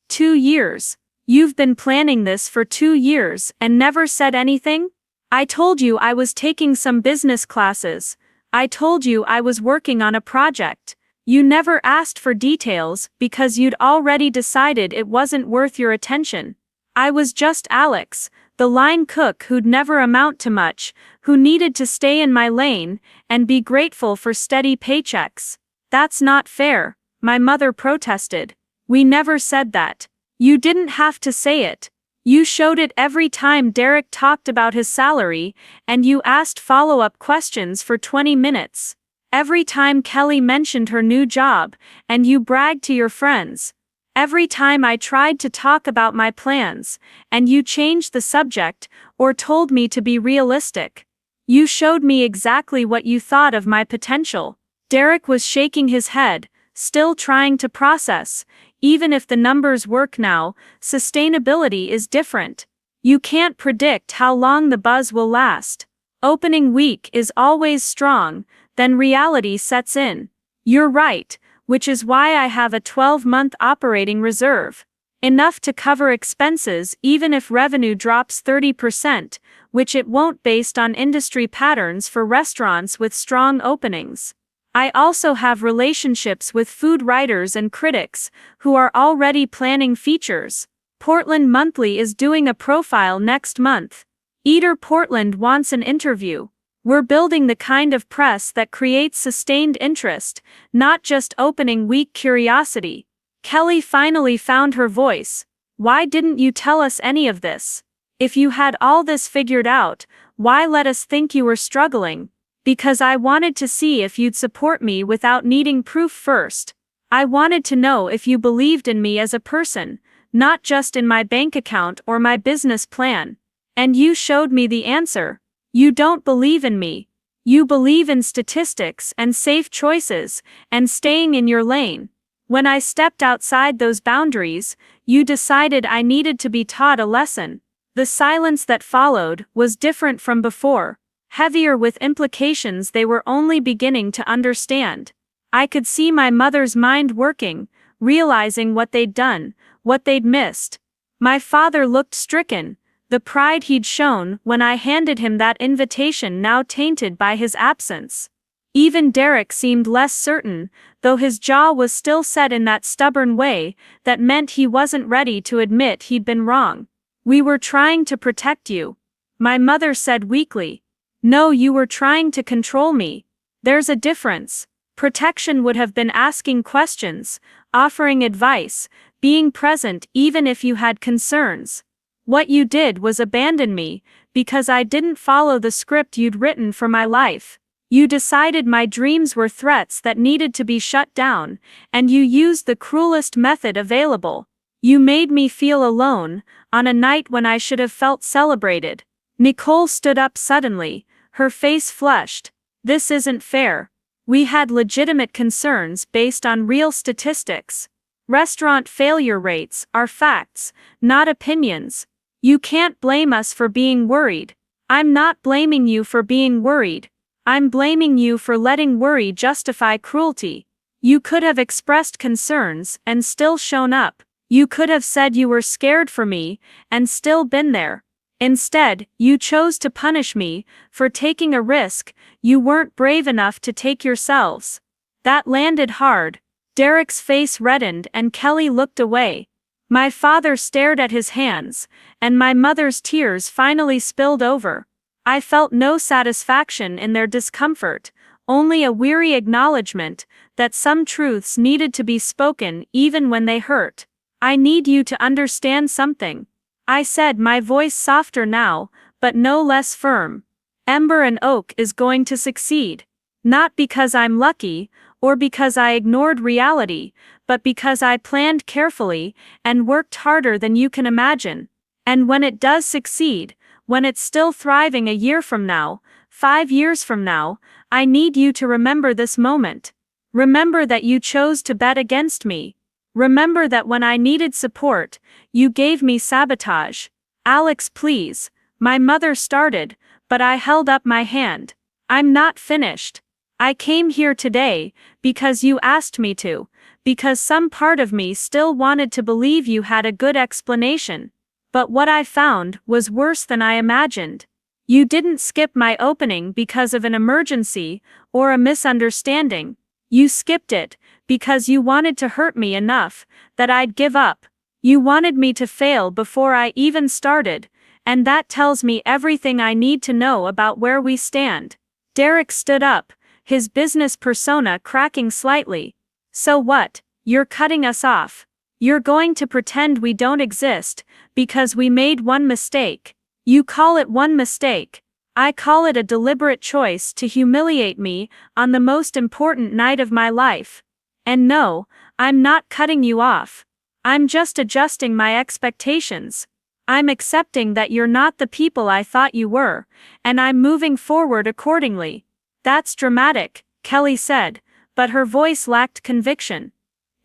2 years. You've been planning this for 2 years and never said anything? I told you I was taking some business classes. I told you I was working on a project. You never asked for details because you'd already decided it wasn't worth your attention. I was just Alex, the line cook who'd never amount to much, who needed to stay in my lane and be grateful for steady paychecks. That's not fair, my mother protested. We never said that. You didn't have to say it. You showed it every time Derek talked about his salary, and you asked follow-up questions for 20 minutes. Every time Kelly mentioned her new job, and you bragged to your friends. Every time I tried to talk about my plans, and you changed the subject, or told me to be realistic. You showed me exactly what you thought of my potential. Derek was shaking his head, still trying to process. Even if the numbers work now, sustainability is different. You can't predict how long the buzz will last. Opening week is always strong, then reality sets in. You're right, which is why I have a 12-month operating reserve. Enough to cover expenses even if revenue drops 30%, which it won't based on industry patterns for restaurants with strong openings. I also have relationships with food writers and critics who are already planning features. Portland Monthly is doing a profile next month. Eater Portland wants an interview. We're building the kind of press that creates sustained interest, not just opening week curiosity. Kelly finally found her voice. Why didn't you tell us any of this? If you had all this figured out, why let us think you were struggling? Because I wanted to see if you'd support me without needing proof first. I wanted to know if you believed in me as a person, not just in my bank account or my business plan. And you showed me the answer. You don't believe in me. You believe in statistics and safe choices and staying in your lane. When I stepped outside those boundaries, you decided I needed to be taught a lesson. The silence that followed was different from before. Heavier with implications they were only beginning to understand. I could see my mother's mind working, realizing what they'd done, what they'd missed. My father looked stricken, the pride he'd shown when I handed him that invitation now tainted by his absence. Even Derek seemed less certain, though his jaw was still set in that stubborn way that meant he wasn't ready to admit he'd been wrong. We were trying to protect you, my mother said weakly. No, you were trying to control me. There's a difference. Protection would have been asking questions, offering advice, being present even if you had concerns. What you did was abandon me, because I didn't follow the script you'd written for my life. You decided my dreams were threats that needed to be shut down, and you used the cruelest method available. You made me feel alone, on a night when I should have felt celebrated. Nicole stood up suddenly, her face flushed. This isn't fair. We had legitimate concerns based on real statistics. Restaurant failure rates are facts, not opinions. You can't blame us for being worried. I'm not blaming you for being worried. I'm blaming you for letting worry justify cruelty. You could have expressed concerns and still shown up. You could have said you were scared for me and still been there. Instead, you chose to punish me for taking a risk you weren't brave enough to take yourselves. That landed hard. Derek's face reddened and Kelly looked away. My father stared at his hands, and my mother's tears finally spilled over. I felt no satisfaction in their discomfort, only a weary acknowledgement that some truths needed to be spoken even when they hurt. I need you to understand something, I said, my voice softer now, but no less firm. Ember and Oak is going to succeed. Not because I'm lucky, or because I ignored reality, but because I planned carefully and worked harder than you can imagine. And when it does succeed, when it's still thriving a year from now, 5 years from now, I need you to remember this moment. Remember that you chose to bet against me. Remember that when I needed support, you gave me sabotage. Alex, please, my mother started, but I held up my hand. I'm not finished. I came here today because you asked me to, because some part of me still wanted to believe you had a good explanation. But what I found was worse than I imagined. You didn't skip my opening because of an emergency or a misunderstanding. You skipped it because you wanted to hurt me enough that I'd give up. You wanted me to fail before I even started, and that tells me everything I need to know about where we stand. Derek stood up, his business persona cracking slightly. So what? You're cutting us off. You're going to pretend we don't exist because we made one mistake. You call it one mistake. I call it a deliberate choice to humiliate me on the most important night of my life. And no, I'm not cutting you off. I'm just adjusting my expectations. I'm accepting that you're not the people I thought you were, and I'm moving forward accordingly. That's dramatic, Kelly said, but her voice lacked conviction.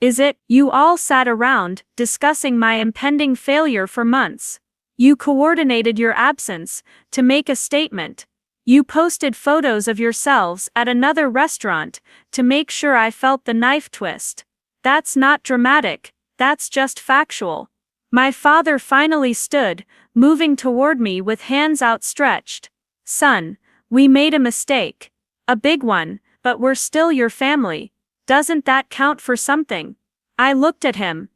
Is it? You all sat around, discussing my impending failure for months. You coordinated your absence to make a statement. You posted photos of yourselves at another restaurant to make sure I felt the knife twist. That's not dramatic, that's just factual. My father finally stood, moving toward me with hands outstretched. Son, we made a mistake. A big one, but we're still your family. Doesn't that count for something? I looked at him.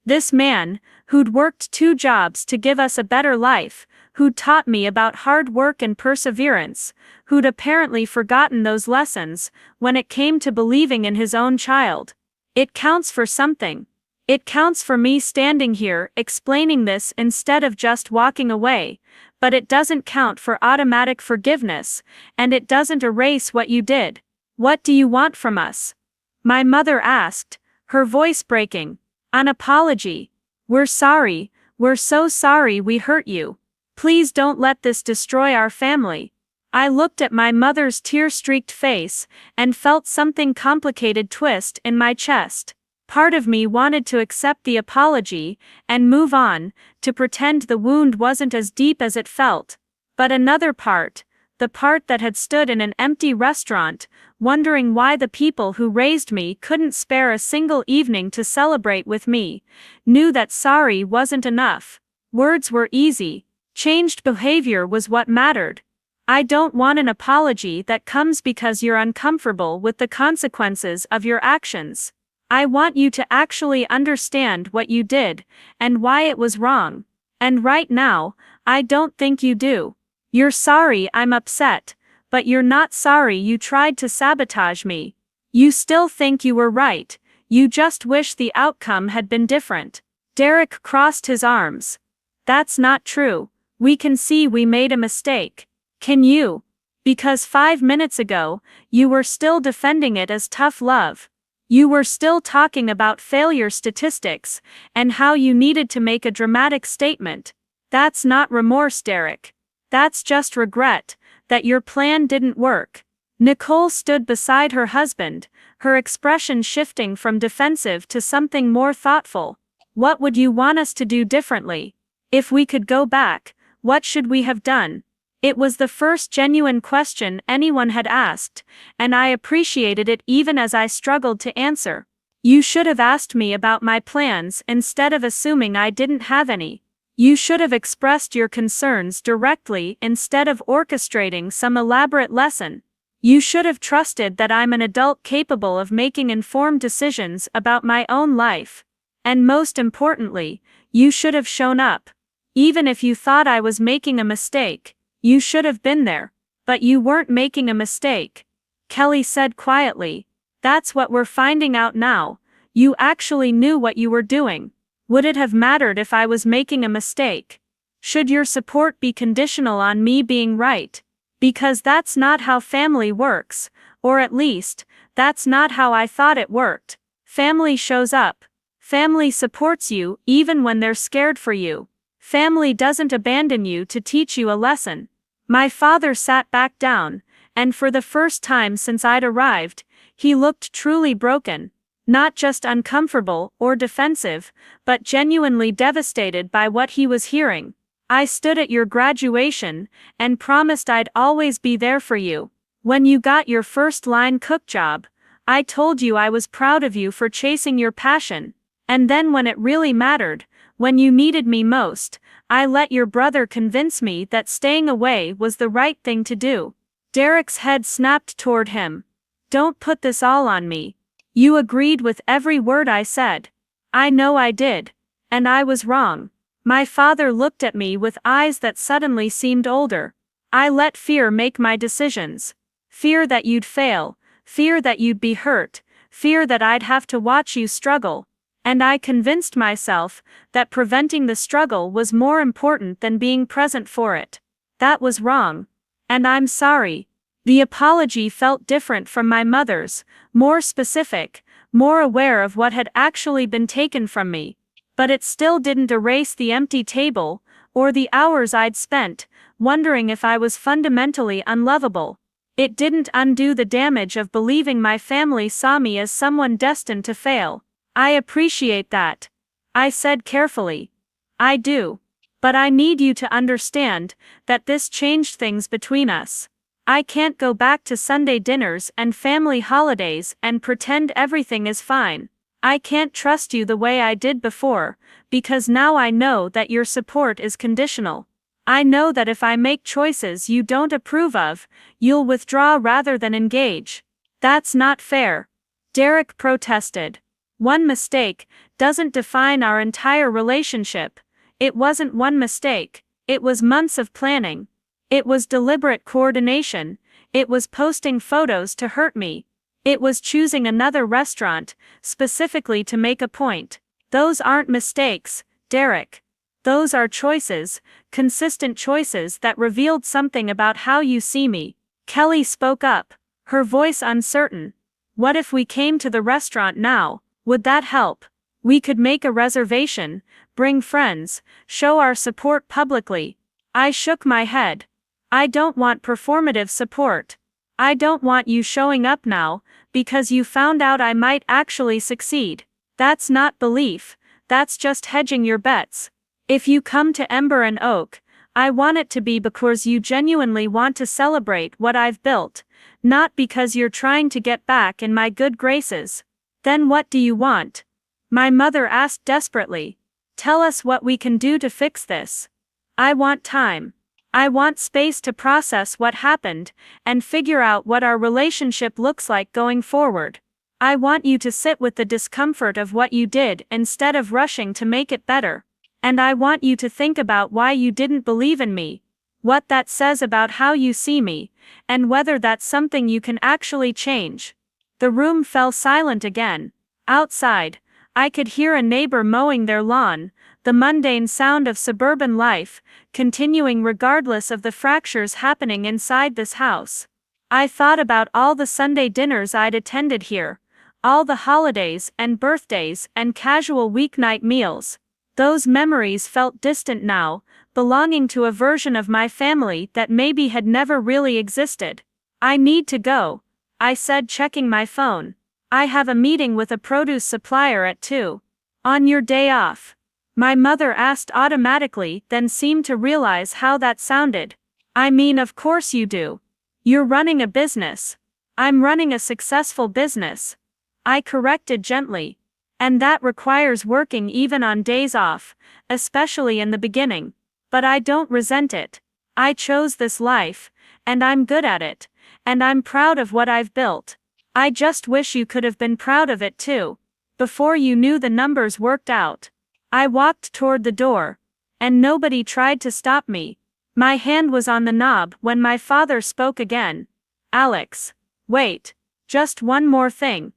This man, who'd worked 2 jobs to give us a better life, who'd taught me about hard work and perseverance, who'd apparently forgotten those lessons when it came to believing in his own child. It counts for something. It counts for me standing here explaining this instead of just walking away, but it doesn't count for automatic forgiveness, and it doesn't erase what you did. What do you want from us? My mother asked, her voice breaking. An apology. We're sorry, we're so sorry we hurt you. Please don't let this destroy our family. I looked at my mother's tear-streaked face and felt something complicated twist in my chest. Part of me wanted to accept the apology and move on, to pretend the wound wasn't as deep as it felt. But another part, the part that had stood in an empty restaurant, wondering why the people who raised me couldn't spare a single evening to celebrate with me, knew that sorry wasn't enough. Words were easy. Changed behavior was what mattered. I don't want an apology that comes because you're uncomfortable with the consequences of your actions. I want you to actually understand what you did, and why it was wrong. And right now, I don't think you do. You're sorry I'm upset, but you're not sorry you tried to sabotage me. You still think you were right, you just wish the outcome had been different. Derek crossed his arms. That's not true. We can see we made a mistake. Can you? Because 5 minutes ago, you were still defending it as tough love. You were still talking about failure statistics, and how you needed to make a dramatic statement. That's not remorse, Derek. That's just regret that your plan didn't work. Nicole stood beside her husband, her expression shifting from defensive to something more thoughtful. What would you want us to do differently? If we could go back, what should we have done? It was the first genuine question anyone had asked, and I appreciated it even as I struggled to answer. You should have asked me about my plans instead of assuming I didn't have any. You should have expressed your concerns directly instead of orchestrating some elaborate lesson. You should have trusted that I'm an adult capable of making informed decisions about my own life. And most importantly, you should have shown up. Even if you thought I was making a mistake, you should have been there. But you weren't making a mistake. Kelly said quietly. That's what we're finding out now. You actually knew what you were doing. Would it have mattered if I was making a mistake? Should your support be conditional on me being right? Because that's not how family works, or at least, that's not how I thought it worked. Family shows up. Family supports you even when they're scared for you. Family doesn't abandon you to teach you a lesson. My father sat back down, and for the first time since I'd arrived, he looked truly broken. Not just uncomfortable or defensive, but genuinely devastated by what he was hearing. I stood at your graduation and promised I'd always be there for you. When you got your first-line cook job, I told you I was proud of you for chasing your passion. And then when it really mattered, when you needed me most, I let your brother convince me that staying away was the right thing to do. Derek's head snapped toward him. Don't put this all on me. You agreed with every word I said. I know I did. And I was wrong. My father looked at me with eyes that suddenly seemed older. I let fear make my decisions. Fear that you'd fail, fear that you'd be hurt, fear that I'd have to watch you struggle. And I convinced myself that preventing the struggle was more important than being present for it. That was wrong. And I'm sorry. The apology felt different from my mother's, more specific, more aware of what had actually been taken from me. But it still didn't erase the empty table, or the hours I'd spent, wondering if I was fundamentally unlovable. It didn't undo the damage of believing my family saw me as someone destined to fail. I appreciate that. I said carefully. I do. But I need you to understand that this changed things between us. I can't go back to Sunday dinners and family holidays and pretend everything is fine. I can't trust you the way I did before, because now I know that your support is conditional. I know that if I make choices you don't approve of, you'll withdraw rather than engage. That's not fair. Derek protested. One mistake doesn't define our entire relationship. It wasn't one mistake. It was months of planning. It was deliberate coordination. It was posting photos to hurt me. It was choosing another restaurant, specifically to make a point. Those aren't mistakes, Derek. Those are choices, consistent choices that revealed something about how you see me. Kelly spoke up, her voice uncertain. What if we came to the restaurant now? Would that help? We could make a reservation, bring friends, show our support publicly. I shook my head. I don't want performative support. I don't want you showing up now, because you found out I might actually succeed. That's not belief, that's just hedging your bets. If you come to Ember and Oak, I want it to be because you genuinely want to celebrate what I've built, not because you're trying to get back in my good graces. Then what do you want? My mother asked desperately. Tell us what we can do to fix this. I want time. I want space to process what happened and figure out what our relationship looks like going forward. I want you to sit with the discomfort of what you did instead of rushing to make it better. And I want you to think about why you didn't believe in me, what that says about how you see me, and whether that's something you can actually change. The room fell silent again. Outside, I could hear a neighbor mowing their lawn, the mundane sound of suburban life, continuing regardless of the fractures happening inside this house. I thought about all the Sunday dinners I'd attended here, all the holidays and birthdays and casual weeknight meals. Those memories felt distant now, belonging to a version of my family that maybe had never really existed. I need to go, I said, checking my phone. I have a meeting with a produce supplier at 2. On your day off? My mother asked automatically, then seemed to realize how that sounded. I mean, of course you do. You're running a business. I'm running a successful business. I corrected gently. And that requires working even on days off, especially in the beginning. But I don't resent it. I chose this life, and I'm good at it, and I'm proud of what I've built. I just wish you could have been proud of it too. Before you knew the numbers worked out. I walked toward the door, and nobody tried to stop me. My hand was on the knob when my father spoke again. Alex. Wait. Just one more thing.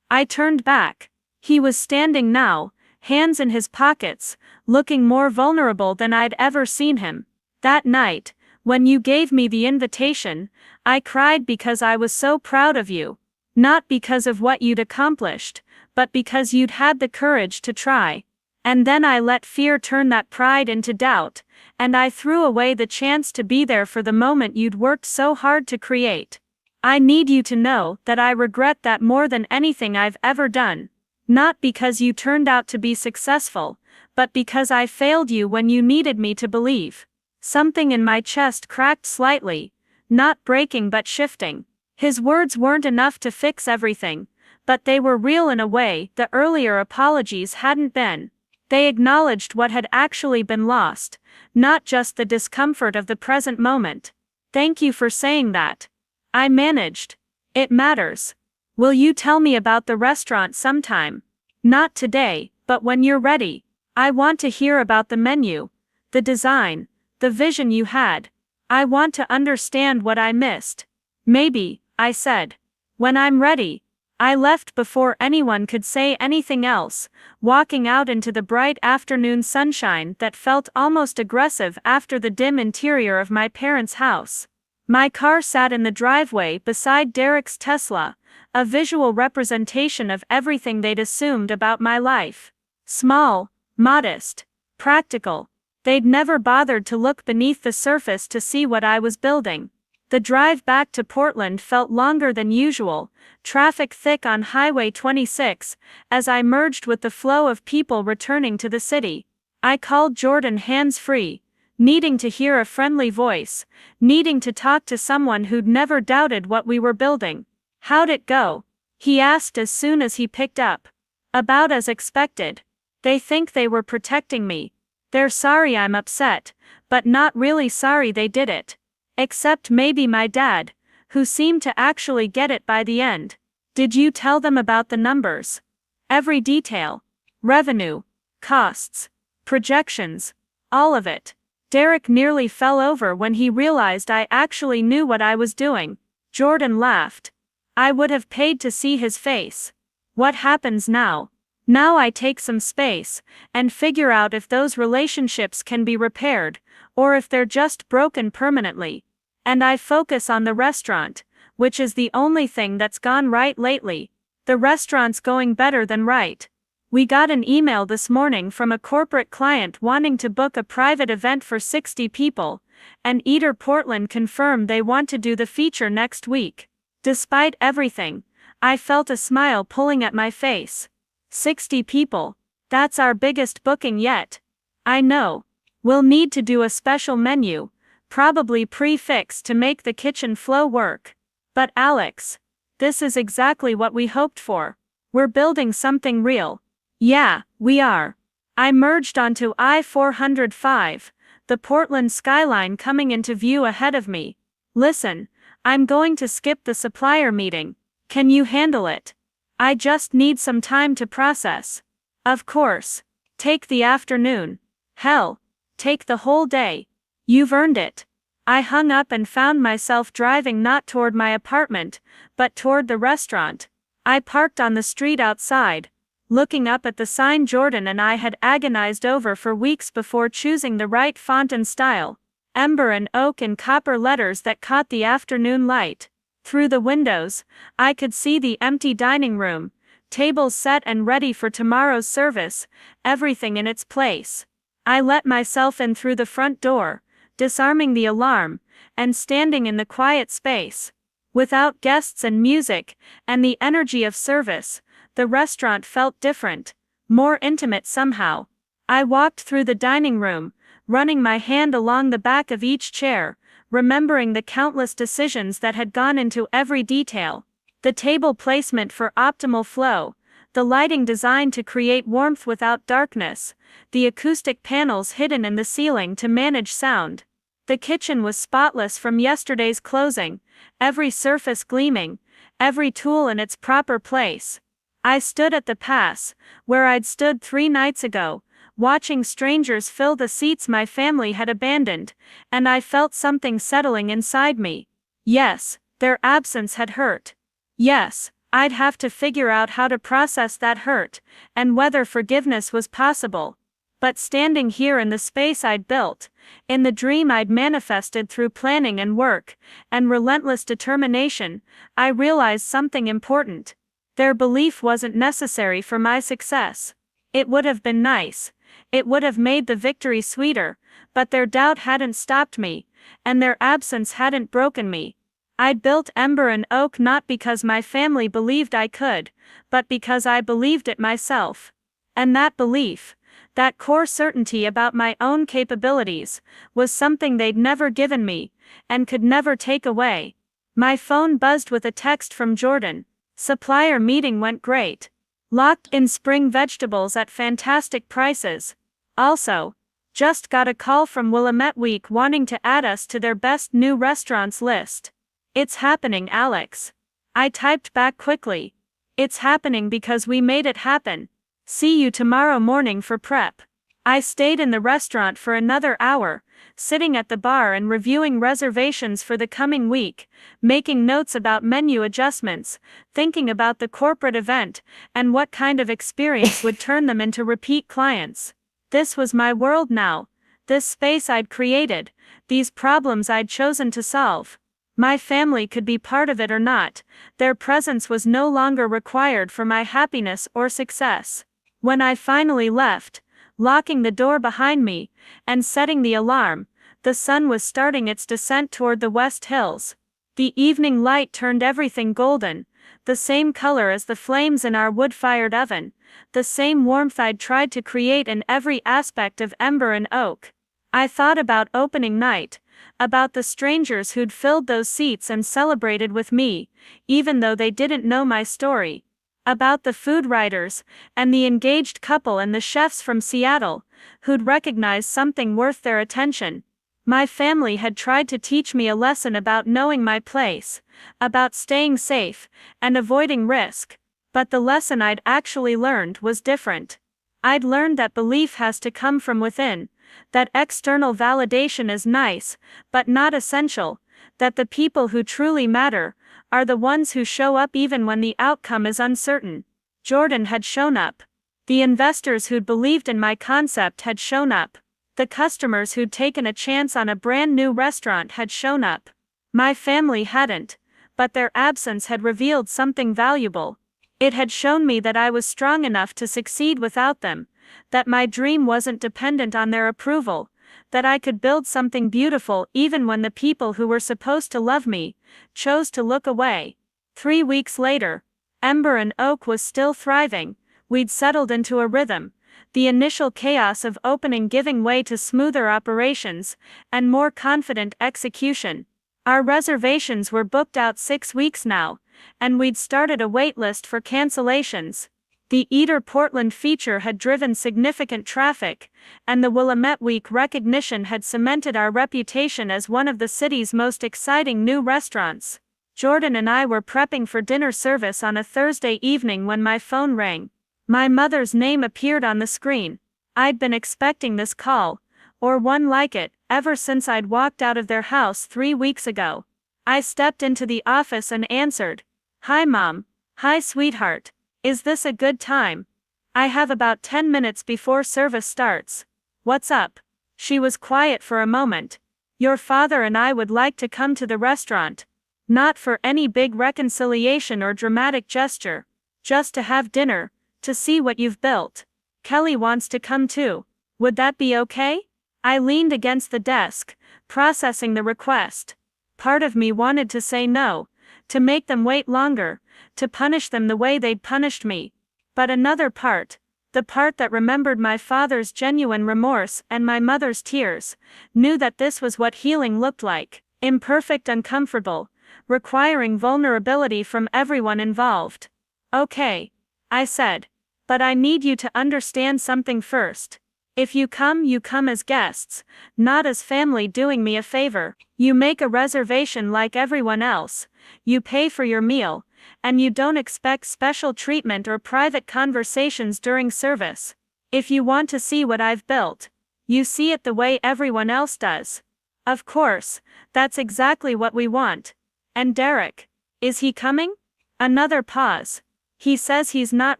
I turned back. He was standing now, hands in his pockets, looking more vulnerable than I'd ever seen him. That night, when you gave me the invitation, I cried because I was so proud of you. Not because of what you'd accomplished, but because you'd had the courage to try. And then I let fear turn that pride into doubt, and I threw away the chance to be there for the moment you'd worked so hard to create. I need you to know that I regret that more than anything I've ever done. Not because you turned out to be successful, but because I failed you when you needed me to believe. Something in my chest cracked slightly, not breaking but shifting. His words weren't enough to fix everything, but they were real in a way the earlier apologies hadn't been. They acknowledged what had actually been lost, not just the discomfort of the present moment. Thank you for saying that. I managed. It matters. Will you tell me about the restaurant sometime? Not today, but when you're ready. I want to hear about the menu, the design, the vision you had. I want to understand what I missed. Maybe, I said. When I'm ready. I left before anyone could say anything else, walking out into the bright afternoon sunshine that felt almost aggressive after the dim interior of my parents' house. My car sat in the driveway beside Derek's Tesla, a visual representation of everything they'd assumed about my life. Small, modest, practical. They'd never bothered to look beneath the surface to see what I was building. The drive back to Portland felt longer than usual, traffic thick on Highway 26, as I merged with the flow of people returning to the city. I called Jordan hands-free, needing to hear a friendly voice, needing to talk to someone who'd never doubted what we were building. How'd it go? He asked as soon as he picked up. About as expected. They think they were protecting me. They're sorry I'm upset, but not really sorry they did it. Except maybe my dad, who seemed to actually get it by the end. Did you tell them about the numbers? Every detail. Revenue. Costs. Projections. All of it. Derek nearly fell over when he realized I actually knew what I was doing. Jordan laughed. I would have paid to see his face. What happens now? Now I take some space, and figure out if those relationships can be repaired, or if they're just broken permanently. And I focus on the restaurant, which is the only thing that's gone right lately. The restaurant's going better than right. We got an email this morning from a corporate client wanting to book a private event for 60 people, and Eater Portland confirmed they want to do the feature next week. Despite everything, I felt a smile pulling at my face. 60 people. That's our biggest booking yet. I know. We'll need to do a special menu, probably prefix to make the kitchen flow work. But Alex, this is exactly what we hoped for. We're building something real. Yeah, we are. I merged onto I-405, the Portland skyline coming into view ahead of me. Listen, I'm going to skip the supplier meeting. Can you handle it? I just need some time to process. Of course. Take the afternoon. Hell, take the whole day. You've earned it. I hung up and found myself driving not toward my apartment, but toward the restaurant. I parked on the street outside, looking up at the sign Jordan and I had agonized over for weeks before choosing the right font and style. Ember and oak and copper letters that caught the afternoon light. Through the windows, I could see the empty dining room, tables set and ready for tomorrow's service, everything in its place. I let myself in through the front door, disarming the alarm, and standing in the quiet space. Without guests and music, and the energy of service, the restaurant felt different, more intimate somehow. I walked through the dining room, running my hand along the back of each chair, remembering the countless decisions that had gone into every detail. The table placement for optimal flow, the lighting designed to create warmth without darkness, the acoustic panels hidden in the ceiling to manage sound. The kitchen was spotless from yesterday's closing, every surface gleaming, every tool in its proper place. I stood at the pass, where I'd stood 3 nights ago, watching strangers fill the seats my family had abandoned, and I felt something settling inside me. Yes, their absence had hurt. Yes, I'd have to figure out how to process that hurt, and whether forgiveness was possible. But standing here in the space I'd built, in the dream I'd manifested through planning and work, and relentless determination, I realized something important. Their belief wasn't necessary for my success. It would have been nice. It would have made the victory sweeter, but their doubt hadn't stopped me, and their absence hadn't broken me. I'd built Ember and Oak not because my family believed I could, but because I believed it myself. And that belief, that core certainty about my own capabilities, was something they'd never given me, and could never take away. My phone buzzed with a text from Jordan. Supplier meeting went great. Locked in spring vegetables at fantastic prices. Also, just got a call from Willamette Week wanting to add us to their best new restaurants list. It's happening, Alex. I typed back quickly. It's happening because we made it happen. See you tomorrow morning for prep. I stayed in the restaurant for another hour, sitting at the bar and reviewing reservations for the coming week, making notes about menu adjustments, thinking about the corporate event, and what kind of experience would turn them into repeat clients. This was my world now, this space I'd created, these problems I'd chosen to solve. My family could be part of it or not, their presence was no longer required for my happiness or success. When I finally left, locking the door behind me, and setting the alarm, the sun was starting its descent toward the West Hills. The evening light turned everything golden, the same color as the flames in our wood-fired oven, the same warmth I'd tried to create in every aspect of Ember and Oak. I thought about opening night, about the strangers who'd filled those seats and celebrated with me, even though they didn't know my story. About the food writers, and the engaged couple and the chefs from Seattle, who'd recognized something worth their attention. My family had tried to teach me a lesson about knowing my place, about staying safe, and avoiding risk. But the lesson I'd actually learned was different. I'd learned that belief has to come from within, that external validation is nice, but not essential, that the people who truly matter are the ones who show up even when the outcome is uncertain. Jordan had shown up. The investors who'd believed in my concept had shown up. The customers who'd taken a chance on a brand new restaurant had shown up. My family hadn't, but their absence had revealed something valuable. It had shown me that I was strong enough to succeed without them, that my dream wasn't dependent on their approval, that I could build something beautiful even when the people who were supposed to love me chose to look away. 3 weeks later, Ember and Oak was still thriving. We'd settled into a rhythm, the initial chaos of opening giving way to smoother operations and more confident execution. Our reservations were booked out 6 weeks now, and we'd started a wait list for cancellations. The Eater Portland feature had driven significant traffic, and the Willamette Week recognition had cemented our reputation as one of the city's most exciting new restaurants. Jordan and I were prepping for dinner service on a Thursday evening when my phone rang. My mother's name appeared on the screen. I'd been expecting this call, or one like it, ever since I'd walked out of their house 3 weeks ago. I stepped into the office and answered. "Hi, Mom." "Hi, sweetheart. Is this a good time?" "I have about 10 minutes before service starts." "What's up?" She was quiet for a moment. "Your father and I would like to come to the restaurant. Not for any big reconciliation or dramatic gesture. Just to have dinner, to see what you've built. Kelly wants to come too. Would that be okay?" I leaned against the desk, processing the request. Part of me wanted to say no, to make them wait longer, to punish them the way they'd punished me. But another part, The part that remembered my father's genuine remorse and my mother's tears, knew that this was what healing looked like: imperfect, uncomfortable, requiring vulnerability from everyone involved. "Okay," I said. "But I need you to understand something first. If you come as guests, not as family doing me a favor. You make a reservation like everyone else, you pay for your meal, and you don't expect special treatment or private conversations during service. If you want to see what I've built, you see it the way everyone else does." Of course, that's exactly what we want. "And Derek? Is he coming?" Another pause. "He says he's not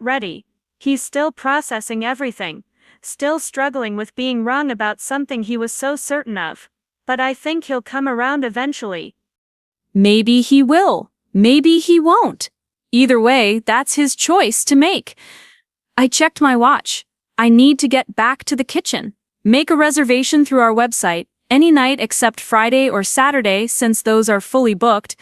ready. He's still processing everything, still struggling with being wrong about something he was so certain of. But I think he'll come around eventually." Maybe he will. Maybe he won't. Either way, that's his choice to make. I checked my watch. I need to get back to the kitchen. Make a reservation through our website, any night except Friday or Saturday since those are fully booked.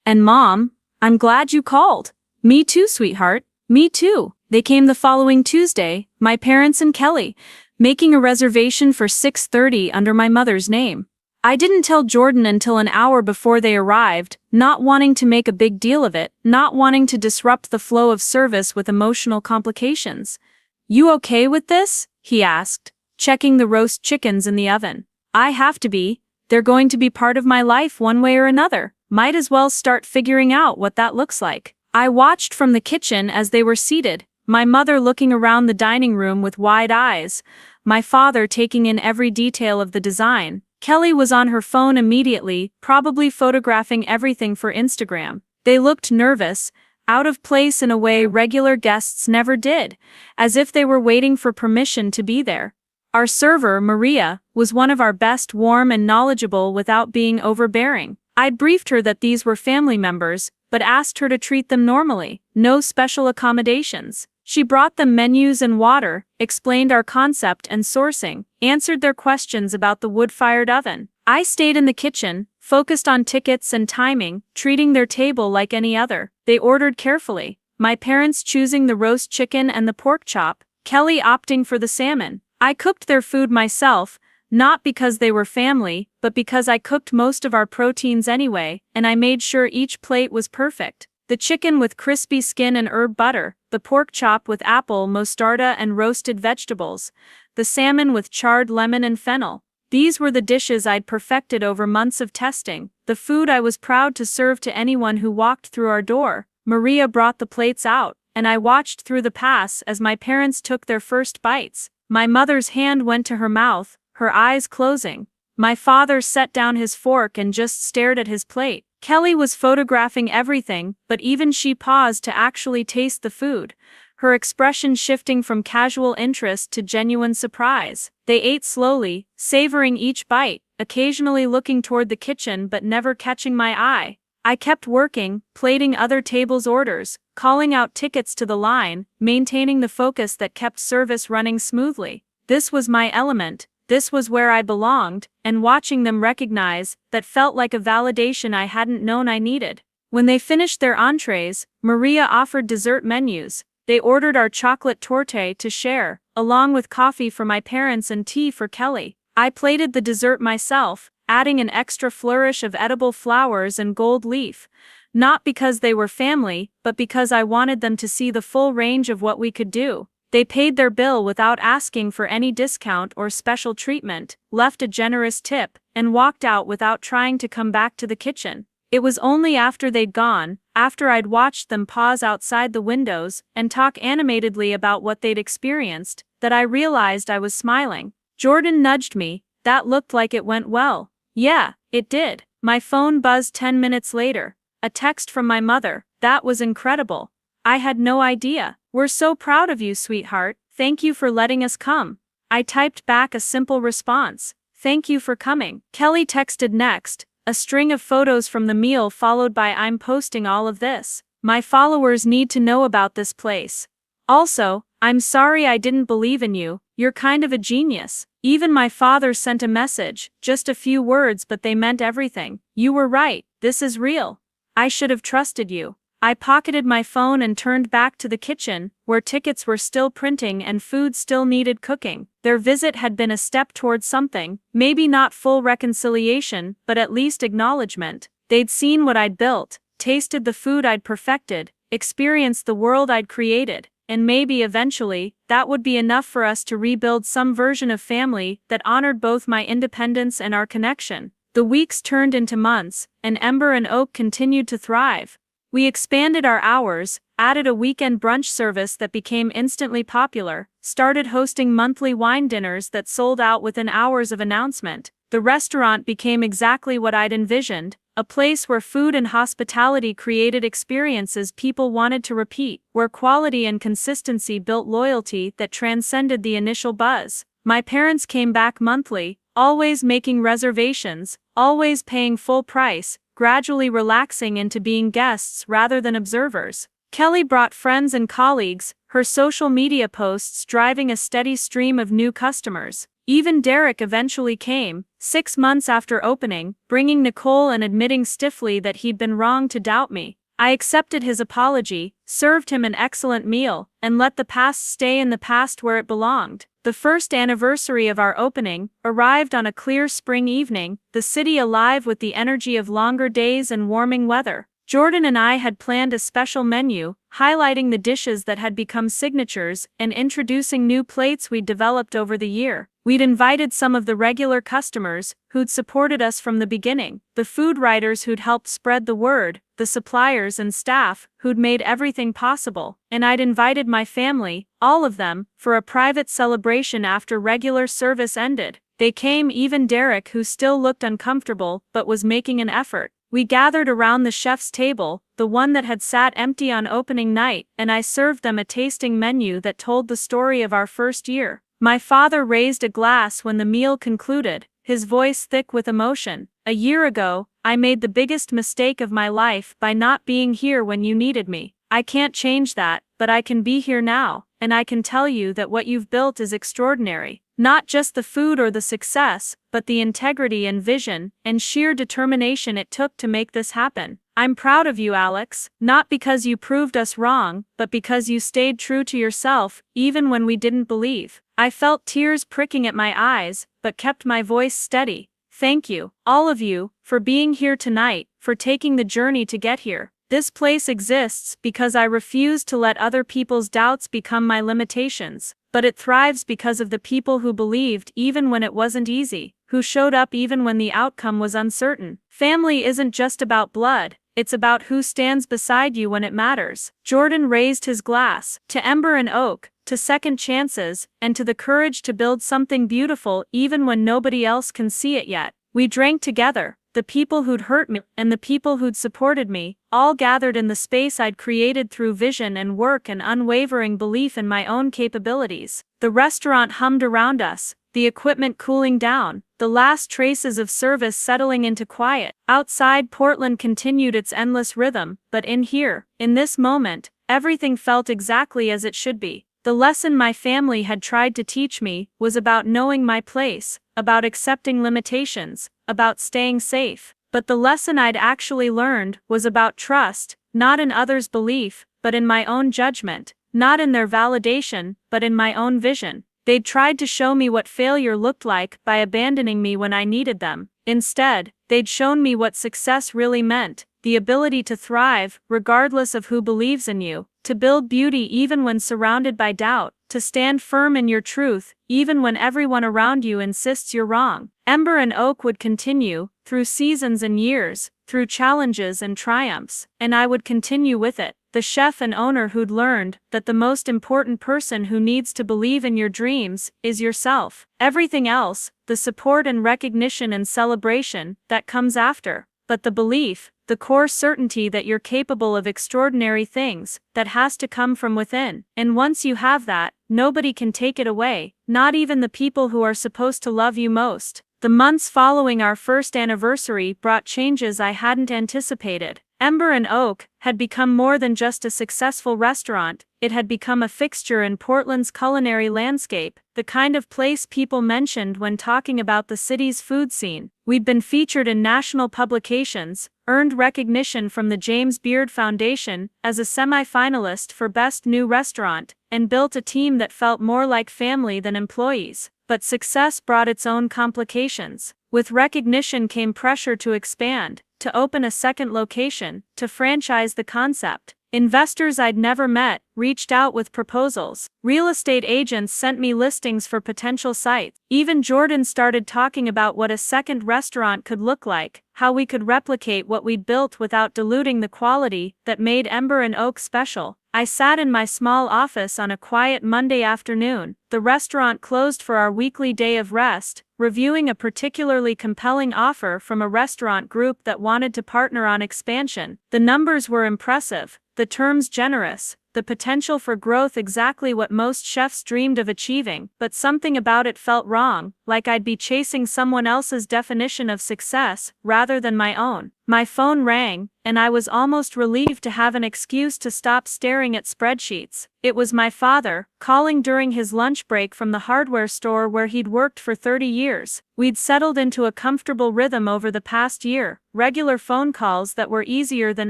And Mom, I'm glad you called. Me too, sweetheart. Me too. They came the following Tuesday, my parents and Kelly, making a reservation for 6:30 under my mother's name. I didn't tell Jordan until an hour before they arrived, not wanting to make a big deal of it, not wanting to disrupt the flow of service with emotional complications. "You okay with this?" he asked, checking the roast chickens in the oven. "I have to be. They're going to be part of my life one way or another. Might as well start figuring out what that looks like." I watched from the kitchen as they were seated, my mother looking around the dining room with wide eyes, my father taking in every detail of the design. Kelly was on her phone immediately, probably photographing everything for Instagram. They looked nervous, out of place in a way regular guests never did, as if they were waiting for permission to be there. Our server, Maria, was one of our best, warm and knowledgeable without being overbearing. I'd briefed her that these were family members, but asked her to treat them normally, no special accommodations. She brought them menus and water, explained our concept and sourcing, answered their questions about the wood-fired oven. I stayed in the kitchen, focused on tickets and timing, treating their table like any other. They ordered carefully, my parents choosing the roast chicken and the pork chop, Kelly opting for the salmon. I cooked their food myself, not because they were family, but because I cooked most of our proteins anyway, and I made sure each plate was perfect. The chicken with crispy skin and herb butter, the pork chop with apple, mostarda and roasted vegetables, the salmon with charred lemon and fennel. These were the dishes I'd perfected over months of testing, the food I was proud to serve to anyone who walked through our door. Maria brought the plates out, and I watched through the pass as my parents took their first bites. My mother's hand went to her mouth, her eyes closing. My father set down his fork and just stared at his plate. Kelly was photographing everything, but even she paused to actually taste the food, her expression shifting from casual interest to genuine surprise. They ate slowly, savoring each bite, occasionally looking toward the kitchen but never catching my eye. I kept working, plating other tables' orders, calling out tickets to the line, maintaining the focus that kept service running smoothly. This was my element. This was where I belonged, and watching them recognize that felt like a validation I hadn't known I needed. When they finished their entrees, Maria offered dessert menus. They ordered our chocolate torte to share, along with coffee for my parents and tea for Kelly. I plated the dessert myself, adding an extra flourish of edible flowers and gold leaf, not because they were family, but because I wanted them to see the full range of what we could do. They paid their bill without asking for any discount or special treatment, left a generous tip, and walked out without trying to come back to the kitchen. It was only after they'd gone, after I'd watched them pause outside the windows and talk animatedly about what they'd experienced, that I realized I was smiling. Jordan nudged me. "That looked like it went well." "Yeah, it did." My phone buzzed 10 minutes later. A text from my mother. "That was incredible. I had no idea. We're so proud of you, sweetheart. Thank you for letting us come." I typed back a simple response. "Thank you for coming." Kelly texted next, a string of photos from the meal followed by "I'm posting all of this. My followers need to know about this place. Also, I'm sorry I didn't believe in you. You're kind of a genius." Even my father sent a message, just a few words but they meant everything. "You were right. This is real. I should have trusted you." I pocketed my phone and turned back to the kitchen, where tickets were still printing and food still needed cooking. Their visit had been a step towards something, maybe not full reconciliation, but at least acknowledgement. They'd seen what I'd built, tasted the food I'd perfected, experienced the world I'd created, and maybe eventually, that would be enough for us to rebuild some version of family that honored both my independence and our connection. The weeks turned into months, and Ember and Oak continued to thrive. We expanded our hours, added a weekend brunch service that became instantly popular, started hosting monthly wine dinners that sold out within hours of announcement. The restaurant became exactly what I'd envisioned, a place where food and hospitality created experiences people wanted to repeat, where quality and consistency built loyalty that transcended the initial buzz. My parents came back monthly, always making reservations, always paying full price, gradually relaxing into being guests rather than observers. Kelly brought friends and colleagues, her social media posts driving a steady stream of new customers. Even Derek eventually came, 6 months after opening, bringing Nicole and admitting stiffly that he'd been wrong to doubt me. I accepted his apology, served him an excellent meal, and let the past stay in the past where it belonged. The first anniversary of our opening arrived on a clear spring evening, the city alive with the energy of longer days and warming weather. Jordan and I had planned a special menu, highlighting the dishes that had become signatures and introducing new plates we'd developed over the year. We'd invited some of the regular customers who'd supported us from the beginning, the food writers who'd helped spread the word, the suppliers and staff who'd made everything possible, and I'd invited my family, all of them, for a private celebration after regular service ended. They came, even Derek, who still looked uncomfortable but was making an effort. We gathered around the chef's table, the one that had sat empty on opening night, and I served them a tasting menu that told the story of our first year. My father raised a glass when the meal concluded, his voice thick with emotion. "A year ago, I made the biggest mistake of my life by not being here when you needed me. I can't change that, but I can be here now, and I can tell you that what you've built is extraordinary. Not just the food or the success, but the integrity and vision and sheer determination it took to make this happen. I'm proud of you, Alex, not because you proved us wrong, but because you stayed true to yourself, even when we didn't believe." I felt tears pricking at my eyes, but kept my voice steady. Thank you, all of you, for being here tonight, for taking the journey to get here. This place exists because I refuse to let other people's doubts become my limitations, but it thrives because of the people who believed even when it wasn't easy, who showed up even when the outcome was uncertain. Family isn't just about blood, it's about who stands beside you when it matters. Jordan raised his glass, to Ember and Oak, to second chances, and to the courage to build something beautiful even when nobody else can see it yet. We drank together, the people who'd hurt me and the people who'd supported me, all gathered in the space I'd created through vision and work and unwavering belief in my own capabilities. The restaurant hummed around us, the equipment cooling down, the last traces of service settling into quiet. Outside, Portland continued its endless rhythm, but in here, in this moment, everything felt exactly as it should be. The lesson my family had tried to teach me was about knowing my place, about accepting limitations, about staying safe. But the lesson I'd actually learned was about trust, not in others' belief, but in my own judgment, not in their validation, but in my own vision. They'd tried to show me what failure looked like by abandoning me when I needed them. Instead, they'd shown me what success really meant, the ability to thrive, regardless of who believes in you, to build beauty even when surrounded by doubt, to stand firm in your truth, even when everyone around you insists you're wrong. Ember and Oak would continue, through seasons and years, through challenges and triumphs, and I would continue with it. The chef and owner who'd learned that the most important person who needs to believe in your dreams is yourself. Everything else, the support and recognition and celebration, that comes after. But the belief, the core certainty that you're capable of extraordinary things, that has to come from within. And once you have that, nobody can take it away, not even the people who are supposed to love you most. The months following our first anniversary brought changes I hadn't anticipated. Ember and Oak had become more than just a successful restaurant, it had become a fixture in Portland's culinary landscape, the kind of place people mentioned when talking about the city's food scene. We'd been featured in national publications, earned recognition from the James Beard Foundation as a semi-finalist for Best New Restaurant, and built a team that felt more like family than employees. But success brought its own complications. With recognition came pressure to expand, to open a second location, to franchise the concept. Investors I'd never met reached out with proposals. Real estate agents sent me listings for potential sites. Even Jordan started talking about what a second restaurant could look like, how we could replicate what we'd built without diluting the quality that made Ember and Oak special. I sat in my small office on a quiet Monday afternoon, the restaurant closed for our weekly day of rest, reviewing a particularly compelling offer from a restaurant group that wanted to partner on expansion. The numbers were impressive, the terms generous, the potential for growth exactly what most chefs dreamed of achieving, but something about it felt wrong, like I'd be chasing someone else's definition of success rather than my own. My phone rang, and I was almost relieved to have an excuse to stop staring at spreadsheets. It was my father, calling during his lunch break from the hardware store where he'd worked for 30 years. We'd settled into a comfortable rhythm over the past year, regular phone calls that were easier than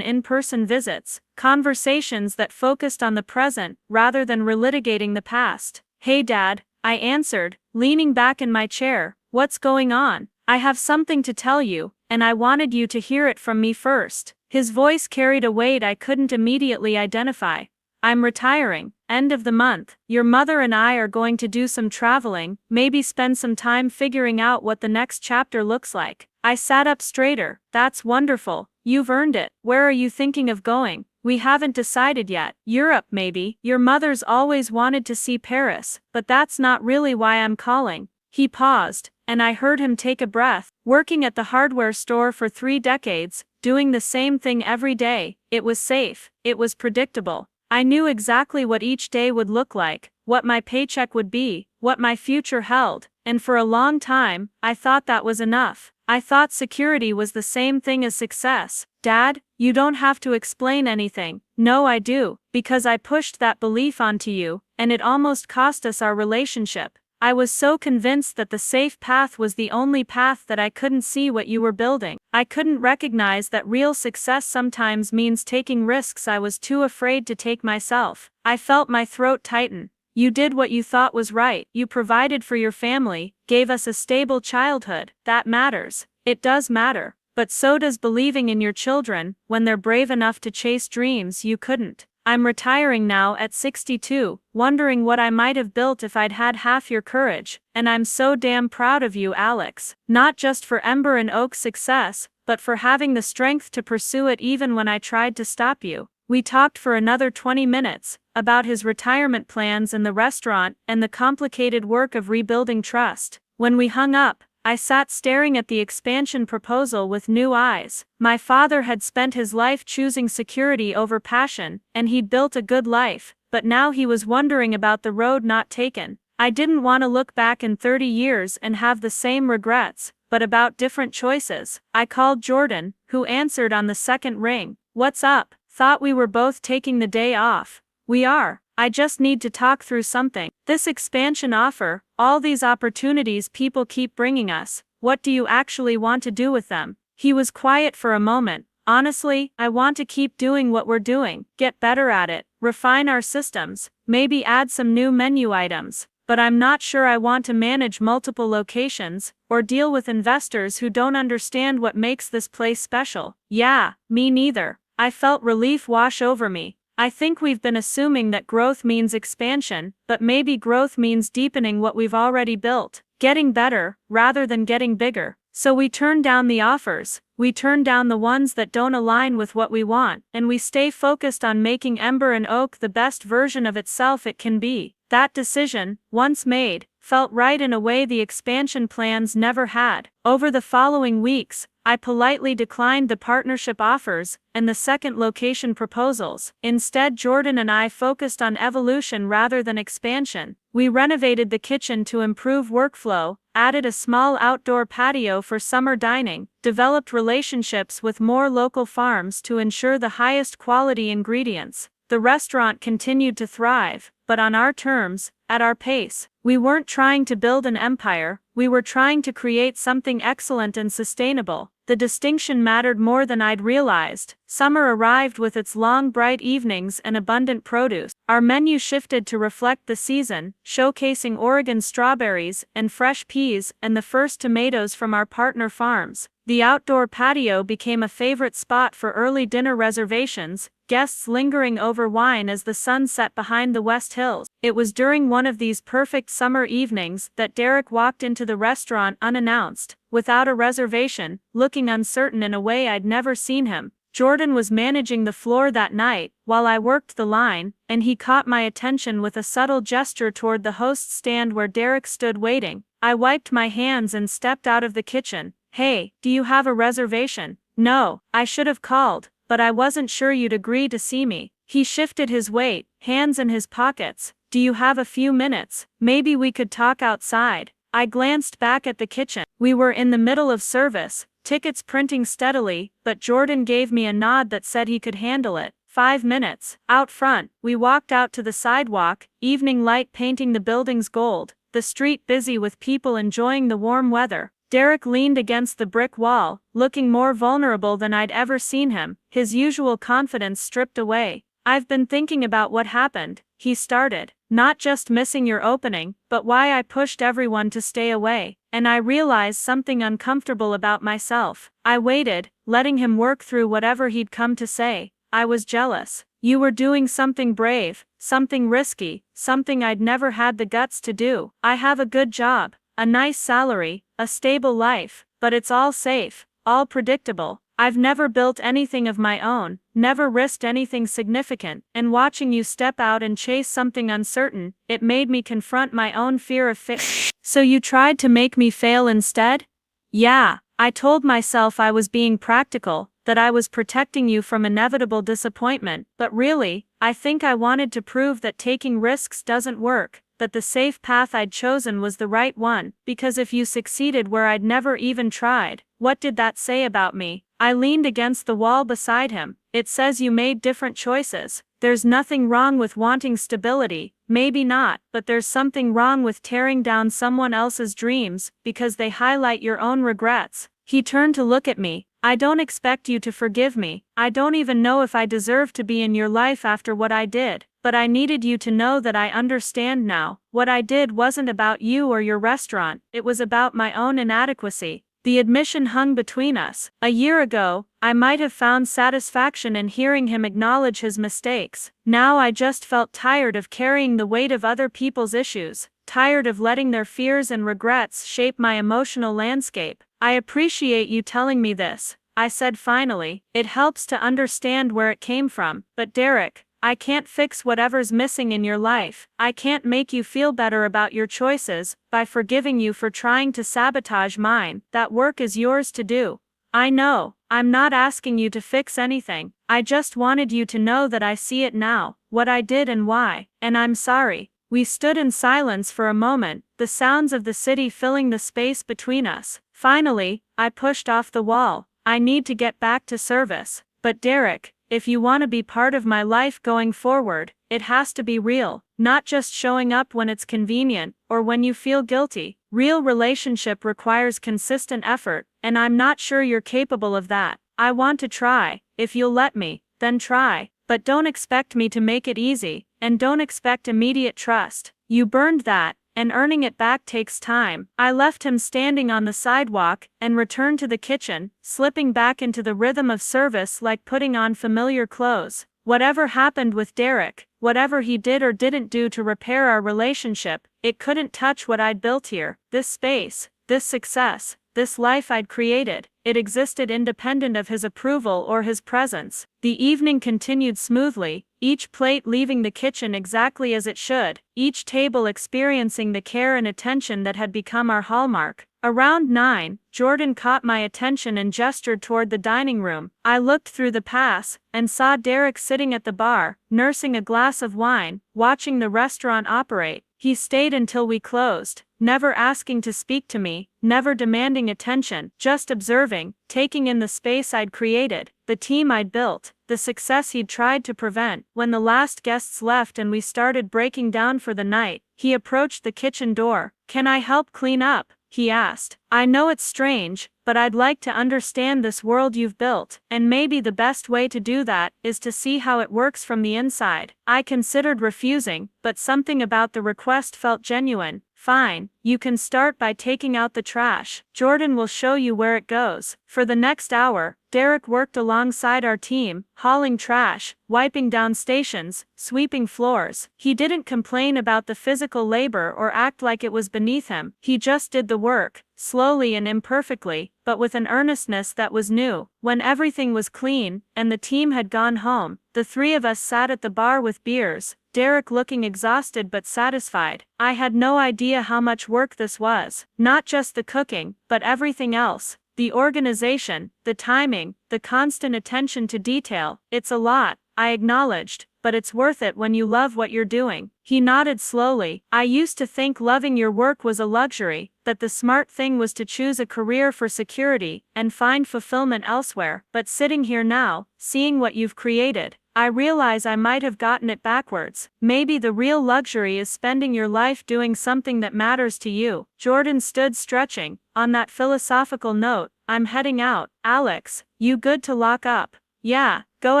in-person visits, conversations that focused on the present rather than relitigating the past. "Hey Dad," I answered, leaning back in my chair, "what's going on? I have something to tell you, and I wanted you to hear it from me first." His voice carried a weight I couldn't immediately identify. "I'm retiring, end of the month. Your mother and I are going to do some traveling, maybe spend some time figuring out what the next chapter looks like." I sat up straighter. "That's wonderful. You've earned it. Where are you thinking of going?" "We haven't decided yet. Europe maybe. Your mother's always wanted to see Paris, but that's not really why I'm calling." He paused, and I heard him take a breath. Working at the hardware store for 3 decades, doing the same thing every day, it was safe, it was predictable. I knew exactly what each day would look like, what my paycheck would be, what my future held, and for a long time, I thought that was enough. I thought security was the same thing as success. "Dad, you don't have to explain anything." "No, I do, because I pushed that belief onto you, and it almost cost us our relationship. I was so convinced that the safe path was the only path that I couldn't see what you were building. I couldn't recognize that real success sometimes means taking risks I was too afraid to take myself." I felt my throat tighten. "You did what you thought was right. You provided for your family, gave us a stable childhood. That matters. It does matter. But so does believing in your children, when they're brave enough to chase dreams you couldn't. I'm retiring now at 62, wondering what I might have built if I'd had half your courage, and I'm so damn proud of you, Alex. Not just for Ember and Oak's success, but for having the strength to pursue it even when I tried to stop you." We talked for another 20 minutes, about his retirement plans and the restaurant, and the complicated work of rebuilding trust. When we hung up, I sat staring at the expansion proposal with new eyes. My father had spent his life choosing security over passion, and he'd built a good life, but now he was wondering about the road not taken. I didn't want to look back in 30 years and have the same regrets, but about different choices. I called Jordan, who answered on the second ring. "What's up? Thought we were both taking the day off." "We are. I just need to talk through something. This expansion offer, all these opportunities people keep bringing us, what do you actually want to do with them?" He was quiet for a moment. "Honestly, I want to keep doing what we're doing, get better at it, refine our systems, maybe add some new menu items. But I'm not sure I want to manage multiple locations, or deal with investors who don't understand what makes this place special." "Yeah, me neither." I felt relief wash over me. "I think we've been assuming that growth means expansion, but maybe growth means deepening what we've already built, getting better, rather than getting bigger." So we turn down the offers, we turn down the ones that don't align with what we want, and we stay focused on making Ember and Oak the best version of itself it can be. That decision, once made, felt right in a way the expansion plans never had. Over the following weeks, I politely declined the partnership offers and the second location proposals. Instead, Jordan and I focused on evolution rather than expansion. We renovated the kitchen to improve workflow, added a small outdoor patio for summer dining, developed relationships with more local farms to ensure the highest quality ingredients. The restaurant continued to thrive, but on our terms, at our pace. We weren't trying to build an empire, we were trying to create something excellent and sustainable. The distinction mattered more than I'd realized. Summer arrived with its long, bright evenings and abundant produce. Our menu shifted to reflect the season, showcasing Oregon strawberries and fresh peas and the first tomatoes from our partner farms. The outdoor patio became a favorite spot for early dinner reservations, guests lingering over wine as the sun set behind the West Hills. It was during one of these perfect summer evenings that Derek walked into the restaurant unannounced, without a reservation, looking uncertain in a way I'd never seen him. Jordan was managing the floor that night, while I worked the line, and he caught my attention with a subtle gesture toward the host's stand where Derek stood waiting. I wiped my hands and stepped out of the kitchen. "Hey, do you have a reservation?" "No, I should have called, but I wasn't sure you'd agree to see me." He shifted his weight, hands in his pockets. "Do you have a few minutes? Maybe we could talk outside." I glanced back at the kitchen. We were in the middle of service, tickets printing steadily, but Jordan gave me a nod that said he could handle it. 5 minutes. Out front, we walked out to the sidewalk, evening light painting the buildings gold, the street busy with people enjoying the warm weather. Derek leaned against the brick wall, looking more vulnerable than I'd ever seen him, his usual confidence stripped away. "I've been thinking about what happened," he started. "Not just missing your opening, but why I pushed everyone to stay away. And I realized something uncomfortable about myself." I waited, letting him work through whatever he'd come to say. "I was jealous. You were doing something brave, something risky, something I'd never had the guts to do. I have a good job, a nice salary, a stable life, but it's all safe, all predictable. I've never built anything of my own, never risked anything significant, and watching you step out and chase something uncertain, it made me confront my own fear of failure." "So you tried to make me fail instead?" "Yeah, I told myself I was being practical, that I was protecting you from inevitable disappointment, but really, I think I wanted to prove that taking risks doesn't work, that the safe path I'd chosen was the right one, because if you succeeded where I'd never even tried, what did that say about me?" I leaned against the wall beside him. "It says you made different choices. There's nothing wrong with wanting stability, maybe not, but there's something wrong with tearing down someone else's dreams, because they highlight your own regrets." He turned to look at me. "I don't expect you to forgive me. I don't even know if I deserve to be in your life after what I did, but I needed you to know that I understand now. What I did wasn't about you or your restaurant, it was about my own inadequacy." The admission hung between us. A year ago, I might have found satisfaction in hearing him acknowledge his mistakes. Now I just felt tired of carrying the weight of other people's issues, tired of letting their fears and regrets shape my emotional landscape. "I appreciate you telling me this," I said finally. "It helps to understand where it came from, but Derek, I can't fix whatever's missing in your life. I can't make you feel better about your choices by forgiving you for trying to sabotage mine. That work is yours to do." "I know, I'm not asking you to fix anything. I just wanted you to know that I see it now, what I did and why, and I'm sorry." We stood in silence for a moment, the sounds of the city filling the space between us. Finally, I pushed off the wall. "I need to get back to service. But Derek, if you want to be part of my life going forward, it has to be real, not just showing up when it's convenient, or when you feel guilty. Real relationship requires consistent effort, and I'm not sure you're capable of that. I want to try. If you'll let me, then try. But don't expect me to make it easy, and don't expect immediate trust. You burned that, and earning it back takes time." I left him standing on the sidewalk and returned to the kitchen, slipping back into the rhythm of service like putting on familiar clothes. Whatever happened with Derek, whatever he did or didn't do to repair our relationship, it couldn't touch what I'd built here. This space, this success, this life I'd created, it existed independent of his approval or his presence. The evening continued smoothly, each plate leaving the kitchen exactly as it should, each table experiencing the care and attention that had become our hallmark. Around 9, Jordan caught my attention and gestured toward the dining room. I looked through the pass and saw Derek sitting at the bar, nursing a glass of wine, watching the restaurant operate. He stayed until we closed, never asking to speak to me, never demanding attention, just observing, taking in the space I'd created, the team I'd built, the success he'd tried to prevent. When the last guests left and we started breaking down for the night, he approached the kitchen door. "Can I help clean up?" he asked. "I know it's strange, but I'd like to understand this world you've built, and maybe the best way to do that is to see how it works from the inside." I considered refusing, but something about the request felt genuine. "Fine, you can start by taking out the trash. Jordan will show you where it goes." For the next hour, Derek worked alongside our team, hauling trash, wiping down stations, sweeping floors. He didn't complain about the physical labor or act like it was beneath him. He just did the work, slowly and imperfectly, but with an earnestness that was new. When everything was clean, and the team had gone home, the three of us sat at the bar with beers, Derek looking exhausted but satisfied. I had no idea how much work this was. Not just the cooking, but everything else. The organization, the timing, the constant attention to detail. "It's a lot," I acknowledged, "but it's worth it when you love what you're doing." He nodded slowly. "I used to think loving your work was a luxury, that the smart thing was to choose a career for security and find fulfillment elsewhere. But sitting here now, seeing what you've created, I realize I might have gotten it backwards. Maybe the real luxury is spending your life doing something that matters to you." Jordan stood stretching. "On that philosophical note, I'm heading out. Alex, you good to lock up?" "Yeah, go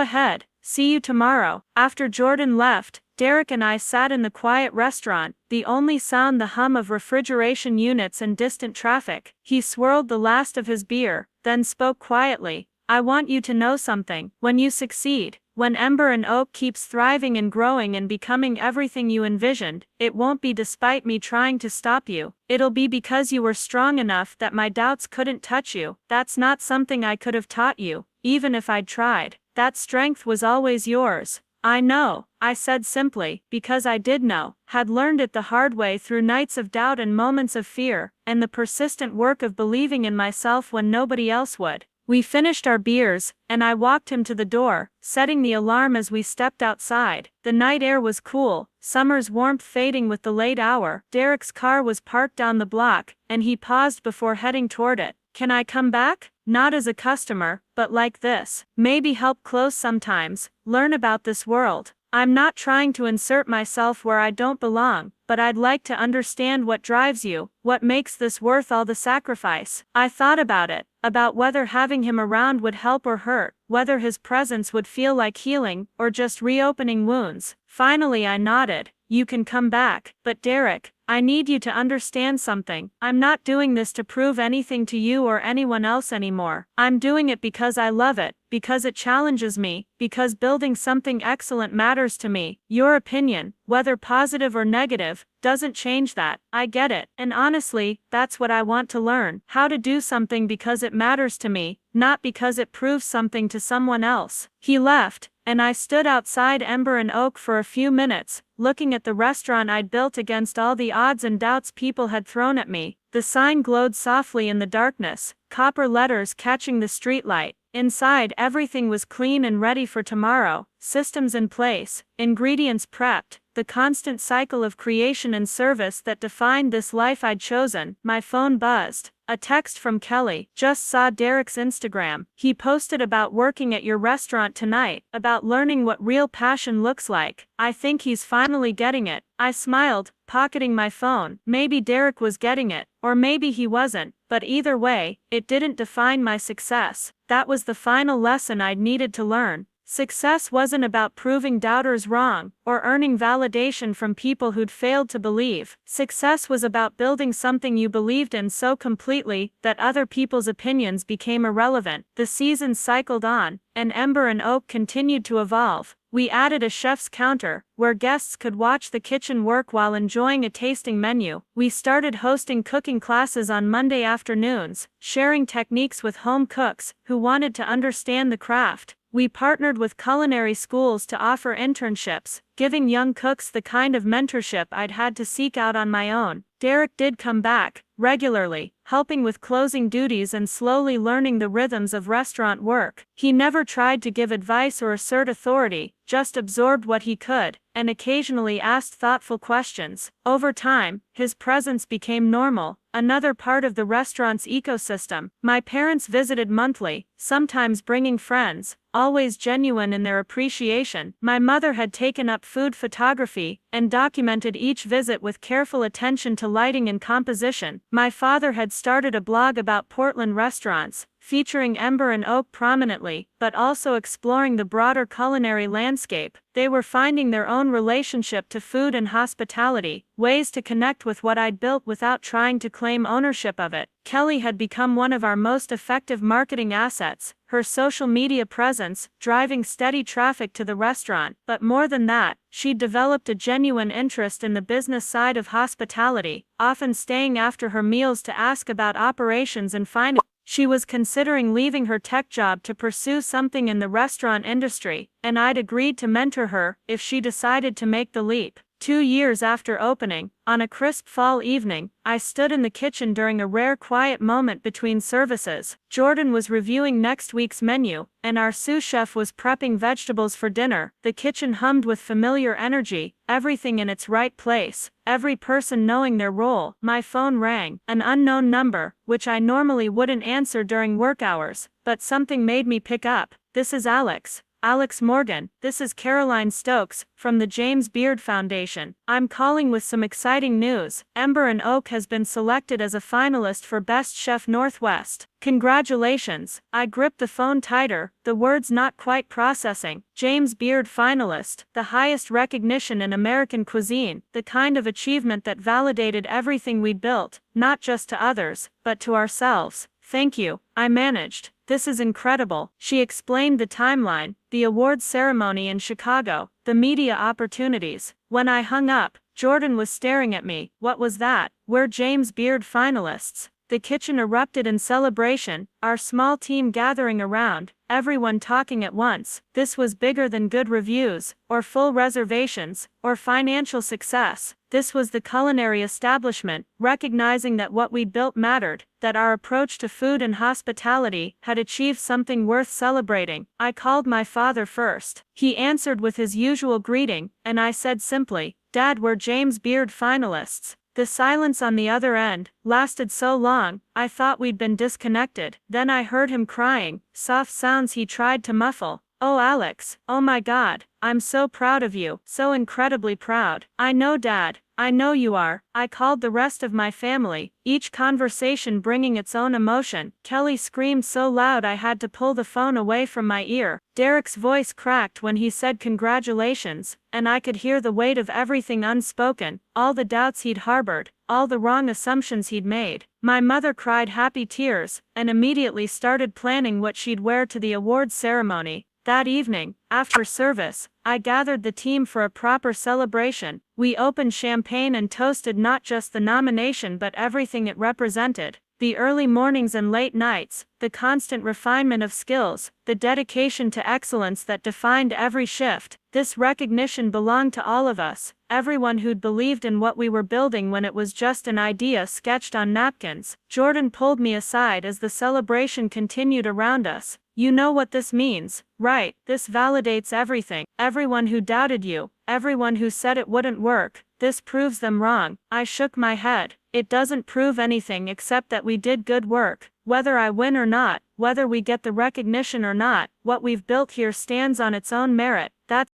ahead. See you tomorrow." After Jordan left, Derek and I sat in the quiet restaurant, the only sound the hum of refrigeration units and distant traffic. He swirled the last of his beer, then spoke quietly. "I want you to know something. When you succeed, when Ember and Oak keeps thriving and growing and becoming everything you envisioned, it won't be despite me trying to stop you. It'll be because you were strong enough that my doubts couldn't touch you. That's not something I could have taught you, even if I'd tried. That strength was always yours." "I know," I said simply, because I did know, had learned it the hard way through nights of doubt and moments of fear, and the persistent work of believing in myself when nobody else would. We finished our beers, and I walked him to the door, setting the alarm as we stepped outside. The night air was cool, summer's warmth fading with the late hour. Derek's car was parked down the block, and he paused before heading toward it. "Can I come back? Not as a customer, but like this. Maybe help close sometimes, learn about this world. I'm not trying to insert myself where I don't belong, but I'd like to understand what drives you, what makes this worth all the sacrifice." I thought about it, about whether having him around would help or hurt, whether his presence would feel like healing, or just reopening wounds. Finally I nodded. "You can come back, but Derek, I need you to understand something. I'm not doing this to prove anything to you or anyone else anymore. I'm doing it because I love it, because it challenges me, because building something excellent matters to me. Your opinion, whether positive or negative, doesn't change that. I get it, and honestly, that's what I want to learn. How to do something because it matters to me, not because it proves something to someone else." He left, and I stood outside Ember and Oak for a few minutes, looking at the restaurant I'd built against all the odds and doubts people had thrown at me. The sign glowed softly in the darkness, copper letters catching the streetlight. Inside, everything was clean and ready for tomorrow, systems in place, ingredients prepped, the constant cycle of creation and service that defined this life I'd chosen. My phone buzzed. A text from Kelly. "Just saw Derek's Instagram. He posted about working at your restaurant tonight, about learning what real passion looks like. I think he's finally getting it." I smiled, pocketing my phone. Maybe Derek was getting it, or maybe he wasn't, but either way, it didn't define my success. That was the final lesson I'd needed to learn. Success wasn't about proving doubters wrong, or earning validation from people who'd failed to believe. Success was about building something you believed in so completely that other people's opinions became irrelevant. The seasons cycled on, and Ember and Oak continued to evolve. We added a chef's counter, where guests could watch the kitchen work while enjoying a tasting menu. We started hosting cooking classes on Monday afternoons, sharing techniques with home cooks who wanted to understand the craft. We partnered with culinary schools to offer internships, giving young cooks the kind of mentorship I'd had to seek out on my own. Derek did come back, regularly, helping with closing duties and slowly learning the rhythms of restaurant work. He never tried to give advice or assert authority, just absorbed what he could, and occasionally asked thoughtful questions. Over time, his presence became normal, another part of the restaurant's ecosystem. My parents visited monthly, sometimes bringing friends, always genuine in their appreciation. My mother had taken up food photography and documented each visit with careful attention to lighting and composition. My father had started a blog about Portland restaurants, featuring Ember and Oak prominently, but also exploring the broader culinary landscape. They were finding their own relationship to food and hospitality, ways to connect with what I'd built without trying to claim ownership of it. Kelly had become one of our most effective marketing assets, her social media presence driving steady traffic to the restaurant. But more than that, she'd developed a genuine interest in the business side of hospitality, often staying after her meals to ask about operations and finance. She was considering leaving her tech job to pursue something in the restaurant industry, and I'd agreed to mentor her if she decided to make the leap. 2 years after opening, on a crisp fall evening, I stood in the kitchen during a rare quiet moment between services. Jordan was reviewing next week's menu, and our sous chef was prepping vegetables for dinner. The kitchen hummed with familiar energy, everything in its right place, every person knowing their role. My phone rang, an unknown number, which I normally wouldn't answer during work hours, but something made me pick up. "This is Alex. Alex Morgan, this is Caroline Stokes, from the James Beard Foundation. I'm calling with some exciting news. Ember and Oak has been selected as a finalist for Best Chef Northwest. Congratulations." I gripped the phone tighter, the words not quite processing. James Beard finalist, the highest recognition in American cuisine, the kind of achievement that validated everything we'd built, not just to others, but to ourselves. "Thank you," I managed. "This is incredible." She explained the timeline, the awards ceremony in Chicago, the media opportunities. When I hung up, Jordan was staring at me. "What was that?" "We're James Beard finalists." The kitchen erupted in celebration, our small team gathering around, everyone talking at once. This was bigger than good reviews, or full reservations, or financial success. This was the culinary establishment, recognizing that what we'd built mattered, that our approach to food and hospitality had achieved something worth celebrating. I called my father first. He answered with his usual greeting, and I said simply, "Dad, we're James Beard finalists." The silence on the other end lasted so long, I thought we'd been disconnected. Then I heard him crying, soft sounds he tried to muffle. "Oh Alex, oh my God, I'm so proud of you, so incredibly proud." "I know Dad, I know you are." I called the rest of my family, each conversation bringing its own emotion. Kelly screamed so loud I had to pull the phone away from my ear. Derek's voice cracked when he said congratulations, and I could hear the weight of everything unspoken, all the doubts he'd harbored, all the wrong assumptions he'd made. My mother cried happy tears, and immediately started planning what she'd wear to the awards ceremony. That evening, after service, I gathered the team for a proper celebration. We opened champagne and toasted not just the nomination but everything it represented. The early mornings and late nights, the constant refinement of skills, the dedication to excellence that defined every shift. This recognition belonged to all of us, everyone who'd believed in what we were building when it was just an idea sketched on napkins. Jordan pulled me aside as the celebration continued around us. "You know what this means, right? This validates everything. Everyone who doubted you, everyone who said it wouldn't work, this proves them wrong." I shook my head. "It doesn't prove anything except that we did good work. Whether I win or not, whether we get the recognition or not, what we've built here stands on its own merit." That's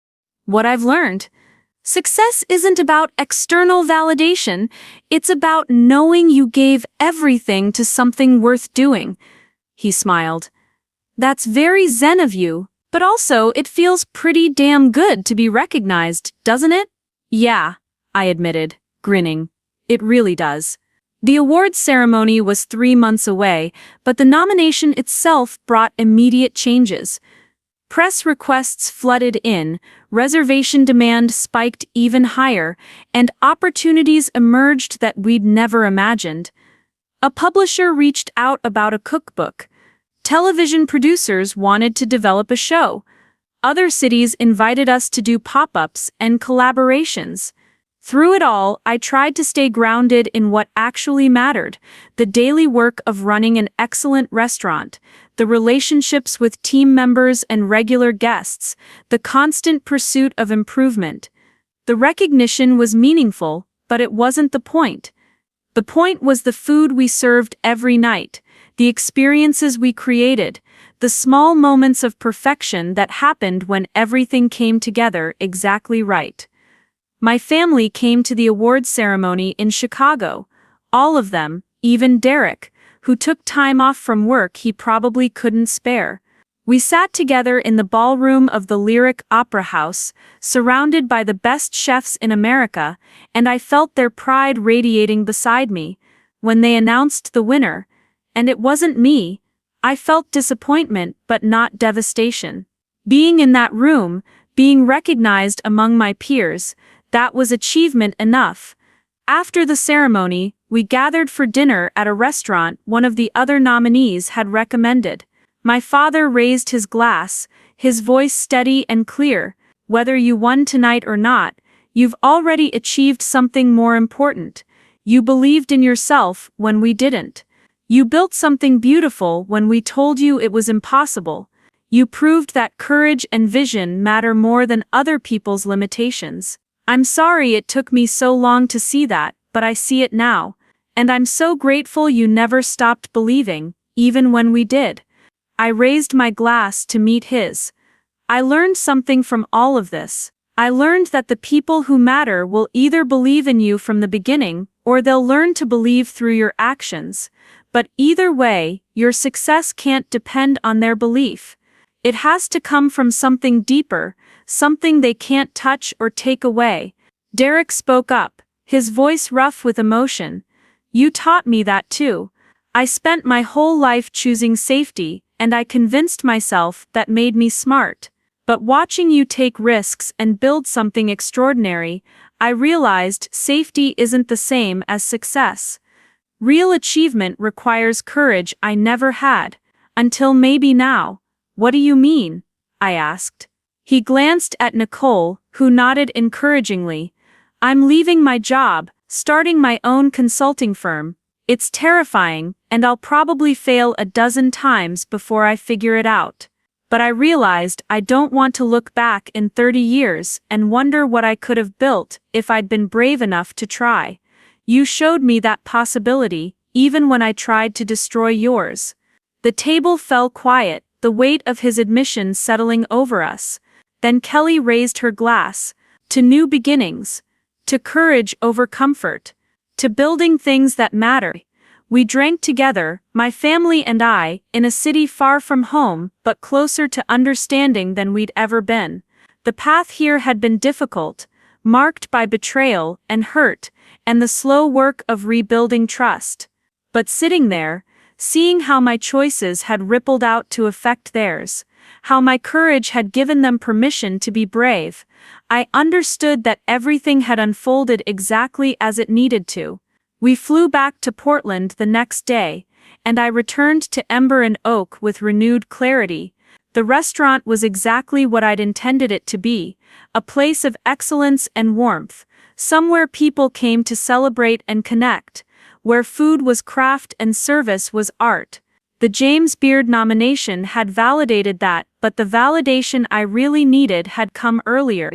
What I've learned. Success isn't about external validation, it's about knowing you gave everything to something worth doing. He smiled. "That's very zen of you, but also it feels pretty damn good to be recognized, doesn't it?" "Yeah," I admitted, grinning. "It really does." The awards ceremony was 3 months away, but the nomination itself brought immediate changes. Press requests flooded in, reservation demand spiked even higher, and opportunities emerged that we'd never imagined. A publisher reached out about a cookbook. Television producers wanted to develop a show. Other cities invited us to do pop-ups and collaborations. Through it all, I tried to stay grounded in what actually mattered: the daily work of running an excellent restaurant, the relationships with team members and regular guests, the constant pursuit of improvement. The recognition was meaningful, but it wasn't the point. The point was the food we served every night, the experiences we created, the small moments of perfection that happened when everything came together exactly right. My family came to the awards ceremony in Chicago. All of them, even Derek, who took time off from work he probably couldn't spare. We sat together in the ballroom of the Lyric Opera House, surrounded by the best chefs in America, and I felt their pride radiating beside me. When they announced the winner, and it wasn't me, I felt disappointment but not devastation. Being in that room, being recognized among my peers, that was achievement enough. After the ceremony, we gathered for dinner at a restaurant one of the other nominees had recommended. My father raised his glass, his voice steady and clear. "Whether you won tonight or not, you've already achieved something more important. You believed in yourself when we didn't. You built something beautiful when we told you it was impossible. You proved that courage and vision matter more than other people's limitations. I'm sorry it took me so long to see that, but I see it now. And I'm so grateful you never stopped believing, even when we did." I raised my glass to meet his. I learned something from all of this. I learned that the people who matter will either believe in you from the beginning, or they'll learn to believe through your actions. But either way, your success can't depend on their belief. It has to come from something deeper, something they can't touch or take away. Derek spoke up, his voice rough with emotion. "You taught me that too. I spent my whole life choosing safety, and I convinced myself that made me smart. But watching you take risks and build something extraordinary, I realized safety isn't the same as success. Real achievement requires courage I never had, until maybe now." "What do you mean?" I asked. He glanced at Nicole, who nodded encouragingly. "I'm leaving my job, starting my own consulting firm. It's terrifying, and I'll probably fail a dozen times before I figure it out. But I realized I don't want to look back in 30 years and wonder what I could have built if I'd been brave enough to try. You showed me that possibility, even when I tried to destroy yours." The table fell quiet, the weight of his admission settling over us. Then Kelly raised her glass. "To new beginnings. To courage over comfort. To building things that matter." We drank together, my family and I, in a city far from home but closer to understanding than we'd ever been. The path here had been difficult, marked by betrayal and hurt, and the slow work of rebuilding trust. But sitting there, seeing how my choices had rippled out to affect theirs, how my courage had given them permission to be brave, I understood that everything had unfolded exactly as it needed to. We flew back to Portland the next day, and I returned to Ember and Oak with renewed clarity. The restaurant was exactly what I'd intended it to be, a place of excellence and warmth, somewhere people came to celebrate and connect, where food was craft and service was art. The James Beard nomination had validated that, but the validation I really needed had come earlier.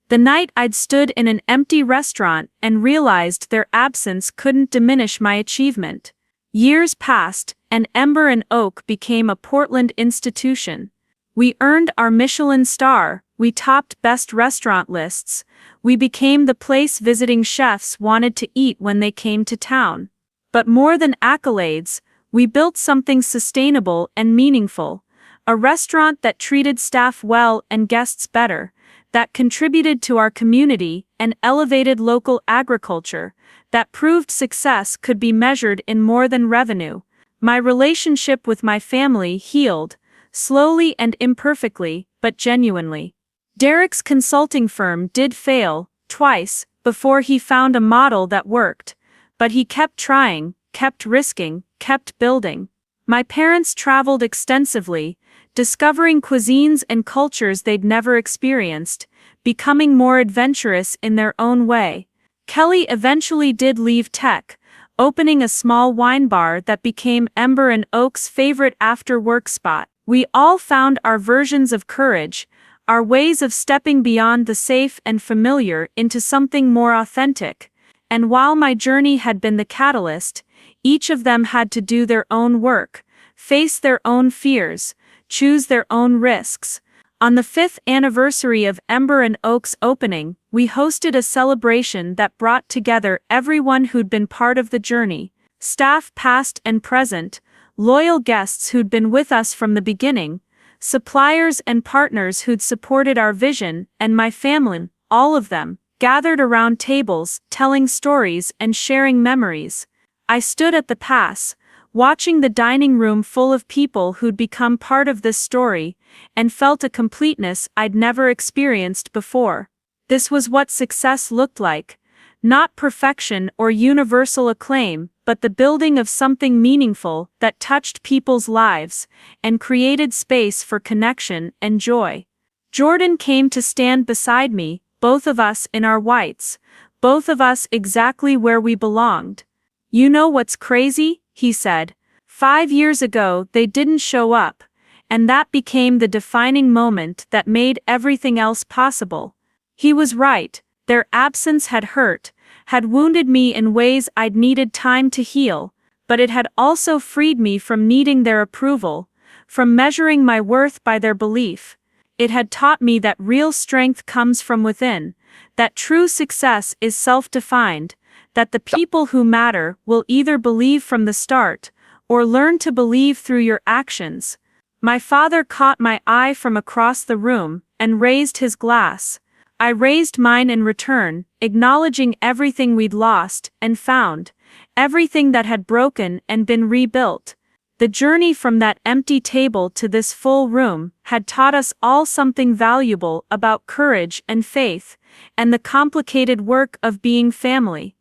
The night I'd stood in an empty restaurant and realized their absence couldn't diminish my achievement. Years passed, and Ember and Oak became a Portland institution. We earned our Michelin star, we topped best restaurant lists, we became the place visiting chefs wanted to eat when they came to town. But more than accolades, we built something sustainable and meaningful, a restaurant that treated staff well and guests better, that contributed to our community and elevated local agriculture, that proved success could be measured in more than revenue. My relationship with my family healed, slowly and imperfectly, but genuinely. Derek's consulting firm did fail, twice, before he found a model that worked, but he kept trying, kept risking, kept building. My parents traveled extensively, discovering cuisines and cultures they'd never experienced, becoming more adventurous in their own way. Kelly eventually did leave tech, opening a small wine bar that became Ember and Oak's favorite after-work spot. We all found our versions of courage, our ways of stepping beyond the safe and familiar into something more authentic. And while my journey had been the catalyst, each of them had to do their own work, face their own fears, choose their own risks. On the 5th anniversary of Ember and Oak's opening, we hosted a celebration that brought together everyone who'd been part of the journey, staff past and present, loyal guests who'd been with us from the beginning, suppliers and partners who'd supported our vision, and my family, all of them, gathered around tables, telling stories and sharing memories. I stood at the pass, watching the dining room full of people who'd become part of this story, and felt a completeness I'd never experienced before. This was what success looked like. Not perfection or universal acclaim, but the building of something meaningful that touched people's lives and created space for connection and joy. Jordan came to stand beside me, both of us in our whites, both of us exactly where we belonged. "You know what's crazy?" he said. 5 years ago they didn't show up, and that became the defining moment that made everything else possible. He was right, their absence had hurt, had wounded me in ways I'd needed time to heal, but it had also freed me from needing their approval, from measuring my worth by their belief. It had taught me that real strength comes from within, that true success is self-defined, that the people who matter will either believe from the start, or learn to believe through your actions. My father caught my eye from across the room, and raised his glass. I raised mine in return, acknowledging everything we'd lost and found, everything that had broken and been rebuilt. The journey from that empty table to this full room had taught us all something valuable about courage and faith, and the complicated work of being family.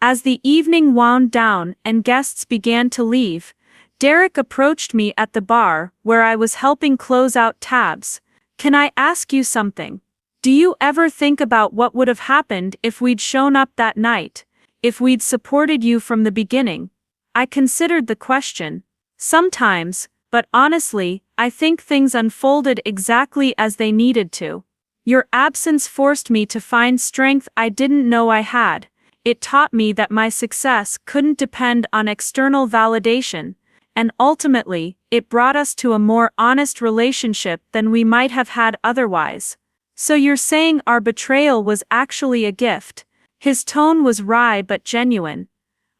As the evening wound down and guests began to leave, Derek approached me at the bar where I was helping close out tabs. "Can I ask you something? Do you ever think about what would have happened if we'd shown up that night, if we'd supported you from the beginning?" I considered the question. Sometimes, but honestly, I think things unfolded exactly as they needed to. Your absence forced me to find strength I didn't know I had. It taught me that my success couldn't depend on external validation, and ultimately, it brought us to a more honest relationship than we might have had otherwise. "So you're saying our betrayal was actually a gift?" His tone was wry but genuine.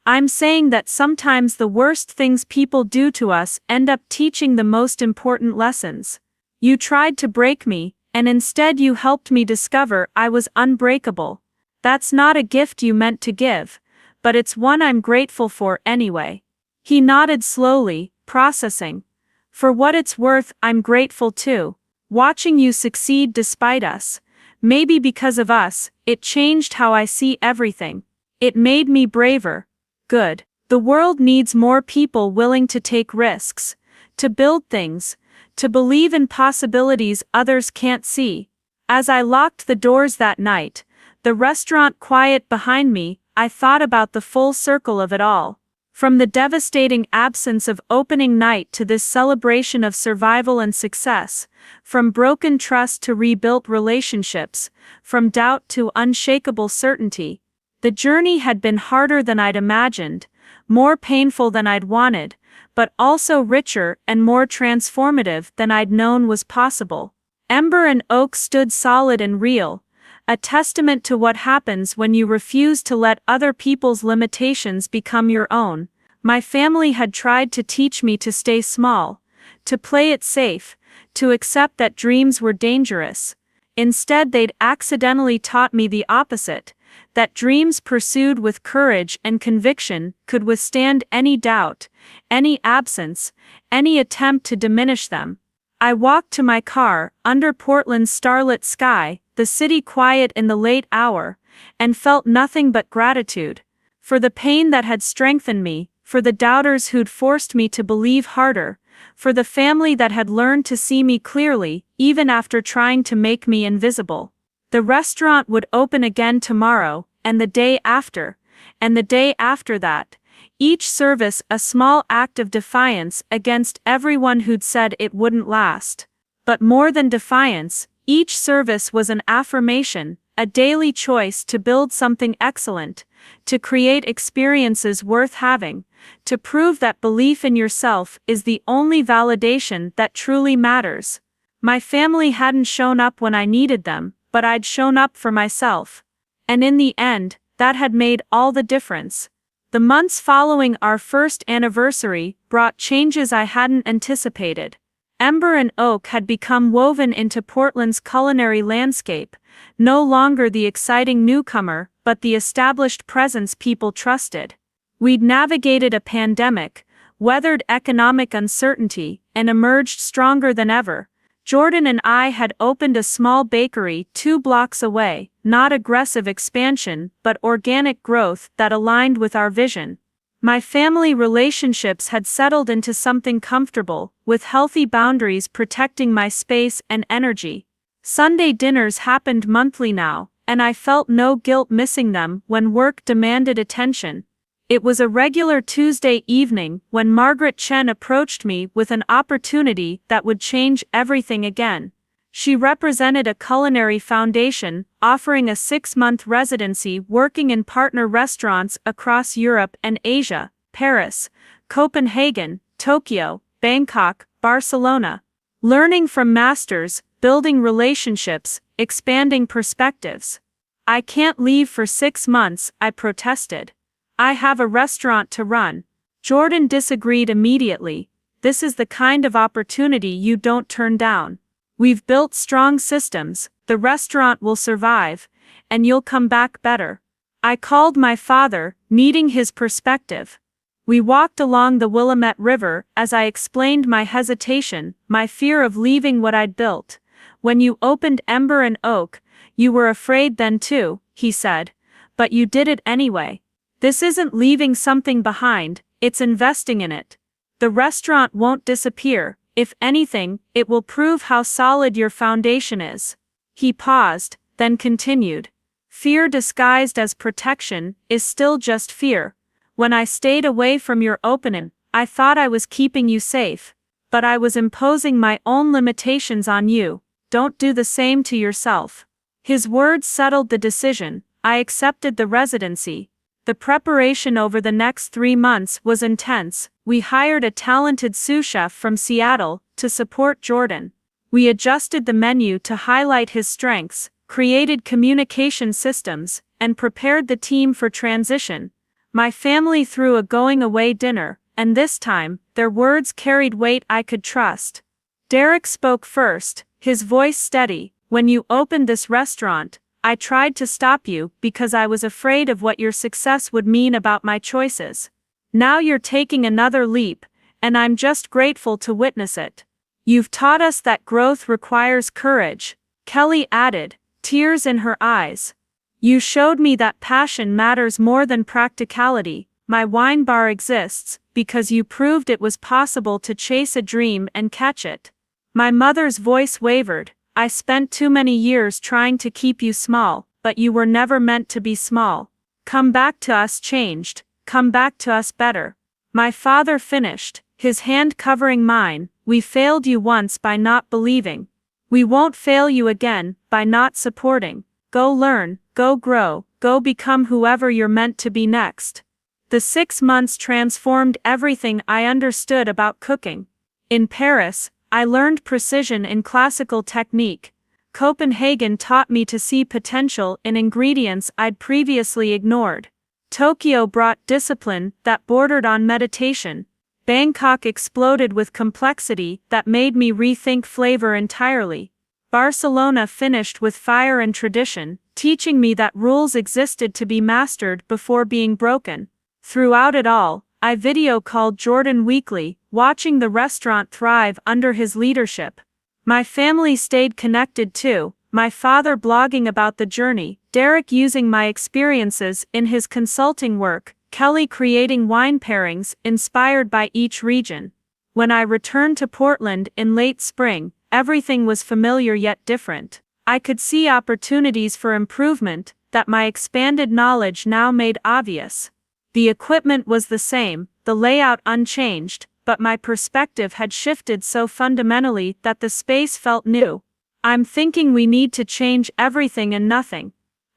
"I'm saying that sometimes the worst things people do to us end up teaching the most important lessons. You tried to break me, and instead you helped me discover I was unbreakable. That's not a gift you meant to give, but it's one I'm grateful for anyway." He nodded slowly, processing. "For what it's worth, I'm grateful too. Watching you succeed despite us, maybe because of us, it changed how I see everything. It made me braver." Good. The world needs more people willing to take risks, to build things, to believe in possibilities others can't see. As I locked the doors that night, the restaurant quiet behind me, I thought about the full circle of it all. From the devastating absence of opening night to this celebration of survival and success, from broken trust to rebuilt relationships, from doubt to unshakable certainty. The journey had been harder than I'd imagined, more painful than I'd wanted, but also richer and more transformative than I'd known was possible. Ember and Oak stood solid and real, a testament to what happens when you refuse to let other people's limitations become your own. My family had tried to teach me to stay small, to play it safe, to accept that dreams were dangerous. Instead, they'd accidentally taught me the opposite, that dreams pursued with courage and conviction could withstand any doubt, any absence, any attempt to diminish them. I walked to my car, under Portland's starlit sky, the city quiet in the late hour, and felt nothing but gratitude. For the pain that had strengthened me, for the doubters who'd forced me to believe harder, for the family that had learned to see me clearly, even after trying to make me invisible. The restaurant would open again tomorrow, and the day after, and the day after that, each service a small act of defiance against everyone who'd said it wouldn't last. But more than defiance, each service was an affirmation, a daily choice to build something excellent, to create experiences worth having, to prove that belief in yourself is the only validation that truly matters. My family hadn't shown up when I needed them, but I'd shown up for myself. And in the end, that had made all the difference. The months following our first anniversary brought changes I hadn't anticipated. Ember and Oak had become woven into Portland's culinary landscape, no longer the exciting newcomer, but the established presence people trusted. We'd navigated a pandemic, weathered economic uncertainty, and emerged stronger than ever. Jordan and I had opened a small bakery 2 blocks away, not aggressive expansion, but organic growth that aligned with our vision. My family relationships had settled into something comfortable, with healthy boundaries protecting my space and energy. Sunday dinners happened monthly now, and I felt no guilt missing them when work demanded attention. It was a regular Tuesday evening when Margaret Chen approached me with an opportunity that would change everything again. She represented a culinary foundation, offering a 6-month residency working in partner restaurants across Europe and Asia, Paris, Copenhagen, Tokyo, Bangkok, Barcelona. Learning from masters, building relationships, expanding perspectives. "I can't leave for 6 months," I protested. "I have a restaurant to run." Jordan disagreed immediately. "This is the kind of opportunity you don't turn down. We've built strong systems, the restaurant will survive, and you'll come back better." I called my father, needing his perspective. We walked along the Willamette River as I explained my hesitation, my fear of leaving what I'd built. "When you opened Ember and Oak, you were afraid then too," he said. "But you did it anyway. This isn't leaving something behind, it's investing in it. The restaurant won't disappear. If anything, it will prove how solid your foundation is." He paused, then continued. "Fear disguised as protection is still just fear. When I stayed away from your opening, I thought I was keeping you safe. But I was imposing my own limitations on you. Don't do the same to yourself." His words settled the decision. I accepted the residency. The preparation over the next 3 months was intense. We hired a talented sous chef from Seattle to support Jordan. We adjusted the menu to highlight his strengths, created communication systems, and prepared the team for transition. My family threw a going-away dinner, and this time, their words carried weight I could trust. Derek spoke first, his voice steady. "When you opened this restaurant, I tried to stop you because I was afraid of what your success would mean about my choices. Now you're taking another leap, and I'm just grateful to witness it. You've taught us that growth requires courage," Kelly added, tears in her eyes. "You showed me that passion matters more than practicality. My wine bar exists because you proved it was possible to chase a dream and catch it." My mother's voice wavered. "I spent too many years trying to keep you small, but you were never meant to be small. Come back to us changed, come back to us better." My father finished, his hand covering mine. "We failed you once by not believing. We won't fail you again by not supporting. Go learn, go grow, go become whoever you're meant to be next." The 6 months transformed everything I understood about cooking. In Paris, I learned precision in classical technique. Copenhagen taught me to see potential in ingredients I'd previously ignored. Tokyo brought discipline that bordered on meditation. Bangkok exploded with complexity that made me rethink flavor entirely. Barcelona finished with fire and tradition, teaching me that rules existed to be mastered before being broken. Throughout it all, I video called Jordan weekly, watching the restaurant thrive under his leadership. My family stayed connected too, my father blogging about the journey, Derek using my experiences in his consulting work, Kelly creating wine pairings inspired by each region. When I returned to Portland in late spring, everything was familiar yet different. I could see opportunities for improvement that my expanded knowledge now made obvious. The equipment was the same, the layout unchanged, but my perspective had shifted so fundamentally that the space felt new. I'm thinking we need to change everything and nothing.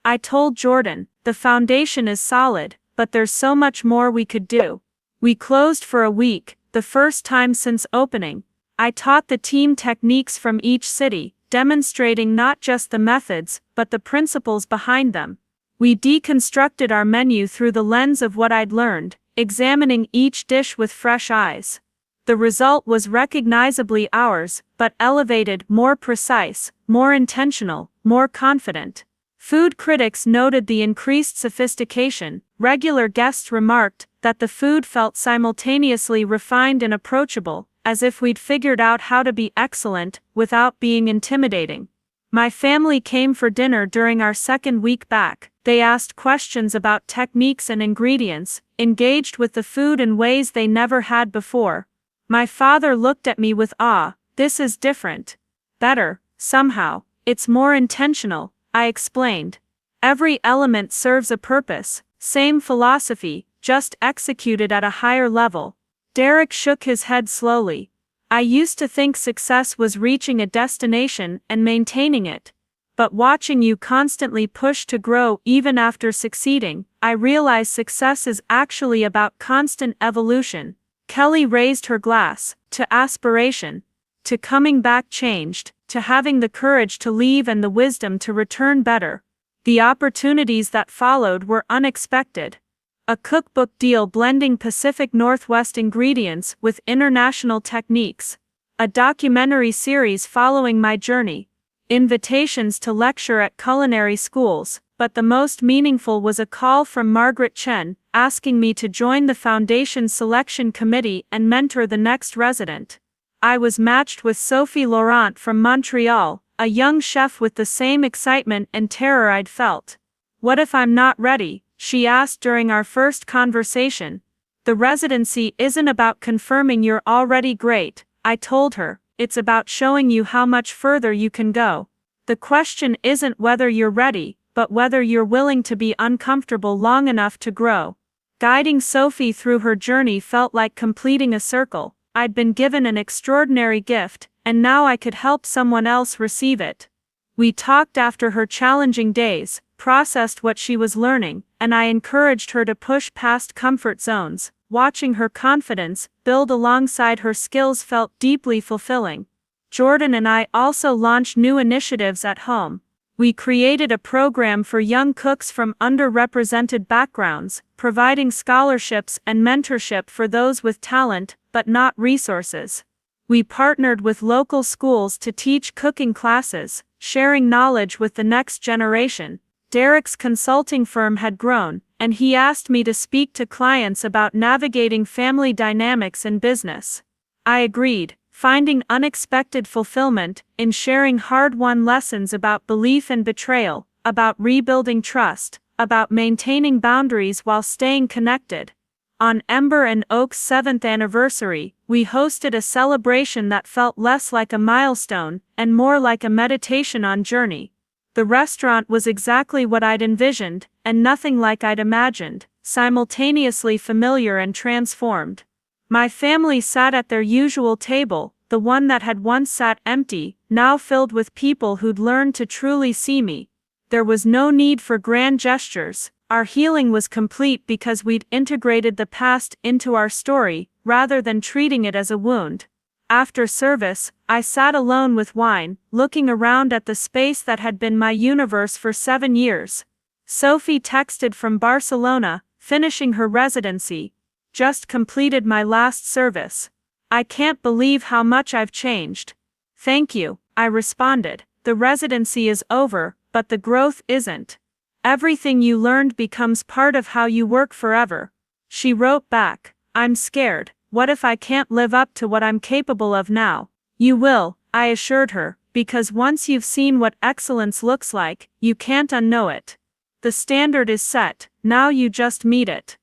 I told Jordan, the foundation is solid, but there's so much more we could do. We closed for a week, the first time since opening. I taught the team techniques from each city, demonstrating not just the methods, but the principles behind them. We deconstructed our menu through the lens of what I'd learned, examining each dish with fresh eyes. The result was recognizably ours, but elevated, more precise, more intentional, more confident. Food critics noted the increased sophistication. Regular guests remarked that the food felt simultaneously refined and approachable, as if we'd figured out how to be excellent without being intimidating. My family came for dinner during our second week back. They asked questions about techniques and ingredients, engaged with the food in ways they never had before. My father looked at me with awe. This is different. Better, somehow. It's more intentional, I explained. Every element serves a purpose, same philosophy, just executed at a higher level. Derek shook his head slowly. I used to think success was reaching a destination and maintaining it. But watching you constantly push to grow even after succeeding, I realize success is actually about constant evolution. Kelly raised her glass, to aspiration, to coming back changed, to having the courage to leave and the wisdom to return better. The opportunities that followed were unexpected. A cookbook deal blending Pacific Northwest ingredients with international techniques. A documentary series following my journey. Invitations to lecture at culinary schools, but the most meaningful was a call from Margaret Chen, asking me to join the foundation selection committee and mentor the next resident. I was matched with Sophie Laurent from Montreal, a young chef with the same excitement and terror I'd felt. What if I'm not ready? She asked during our first conversation. The residency isn't about confirming you're already great, I told her. It's about showing you how much further you can go. The question isn't whether you're ready, but whether you're willing to be uncomfortable long enough to grow. Guiding Sophie through her journey felt like completing a circle. I'd been given an extraordinary gift, and now I could help someone else receive it. We talked after her challenging days, processed what she was learning, and I encouraged her to push past comfort zones. Watching her confidence build alongside her skills felt deeply fulfilling. Jordan and I also launched new initiatives at home. We created a program for young cooks from underrepresented backgrounds, providing scholarships and mentorship for those with talent, but not resources. We partnered with local schools to teach cooking classes, sharing knowledge with the next generation. Derek's consulting firm had grown, and he asked me to speak to clients about navigating family dynamics in business. I agreed, finding unexpected fulfillment in sharing hard-won lessons about belief and betrayal, about rebuilding trust, about maintaining boundaries while staying connected. On Ember and Oak's 7th anniversary, we hosted a celebration that felt less like a milestone and more like a meditation on journey. The restaurant was exactly what I'd envisioned, and nothing like I'd imagined, simultaneously familiar and transformed. My family sat at their usual table, the one that had once sat empty, now filled with people who'd learned to truly see me. There was no need for grand gestures. Our healing was complete because we'd integrated the past into our story, rather than treating it as a wound. After service, I sat alone with wine, looking around at the space that had been my universe for 7 years. Sophie texted from Barcelona, finishing her residency. Just completed my last service. I can't believe how much I've changed. Thank you, I responded. The residency is over, but the growth isn't. Everything you learned becomes part of how you work forever. She wrote back, I'm scared. What if I can't live up to what I'm capable of now? You will, I assured her, because once you've seen what excellence looks like, you can't unknow it. The standard is set, now you just meet it.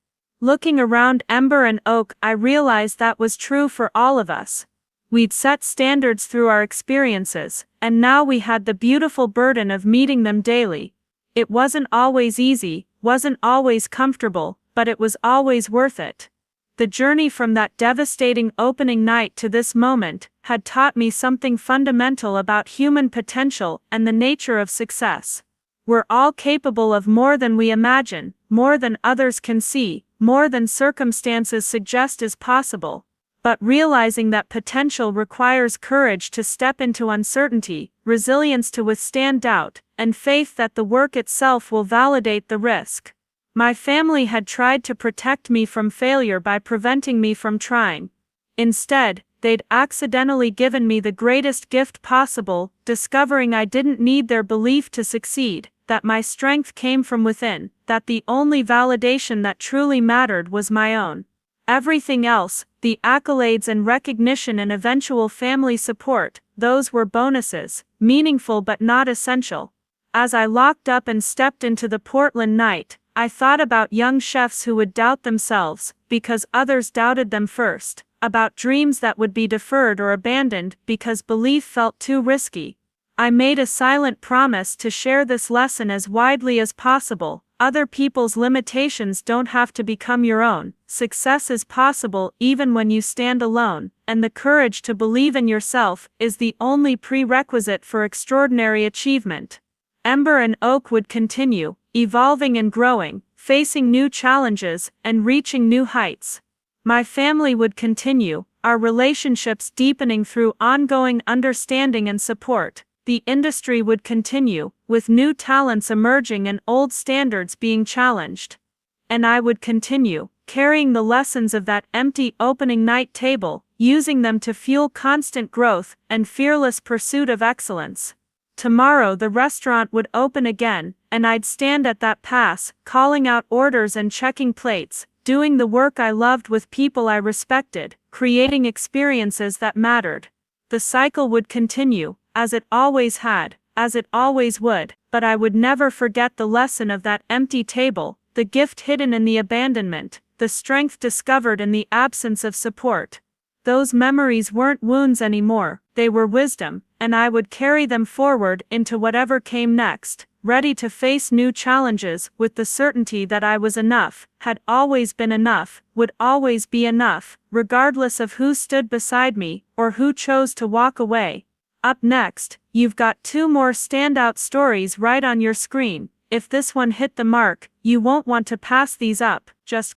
Looking around Ember and Oak, I realized that was true for all of us. We'd set standards through our experiences, and now we had the beautiful burden of meeting them daily. It wasn't always easy, wasn't always comfortable, but it was always worth it. The journey from that devastating opening night to this moment had taught me something fundamental about human potential and the nature of success. We're all capable of more than we imagine, more than others can see, more than circumstances suggest is possible. But realizing that potential requires courage to step into uncertainty, resilience to withstand doubt, and faith that the work itself will validate the risk. My family had tried to protect me from failure by preventing me from trying. Instead, they'd accidentally given me the greatest gift possible, discovering I didn't need their belief to succeed, that my strength came from within, that the only validation that truly mattered was my own. Everything else, the accolades and recognition and eventual family support, those were bonuses, meaningful but not essential. As I locked up and stepped into the Portland night, I thought about young chefs who would doubt themselves, because others doubted them first, about dreams that would be deferred or abandoned because belief felt too risky. I made a silent promise to share this lesson as widely as possible. Other people's limitations don't have to become your own. Success is possible even when you stand alone, and the courage to believe in yourself is the only prerequisite for extraordinary achievement. Ember and Oak would continue, evolving and growing, facing new challenges, and reaching new heights. My family would continue, our relationships deepening through ongoing understanding and support. The industry would continue, with new talents emerging and old standards being challenged. And I would continue, carrying the lessons of that empty opening night table, using them to fuel constant growth and fearless pursuit of excellence. Tomorrow the restaurant would open again, and I'd stand at that pass, calling out orders and checking plates, doing the work I loved with people I respected, creating experiences that mattered. The cycle would continue, as it always had, as it always would, but I would never forget the lesson of that empty table, the gift hidden in the abandonment, the strength discovered in the absence of support. Those memories weren't wounds anymore, they were wisdom, and I would carry them forward into whatever came next, ready to face new challenges with the certainty that I was enough, had always been enough, would always be enough, regardless of who stood beside me or who chose to walk away. Up next, you've got 2 more standout stories right on your screen. If this one hit the mark, you won't want to pass these up. Just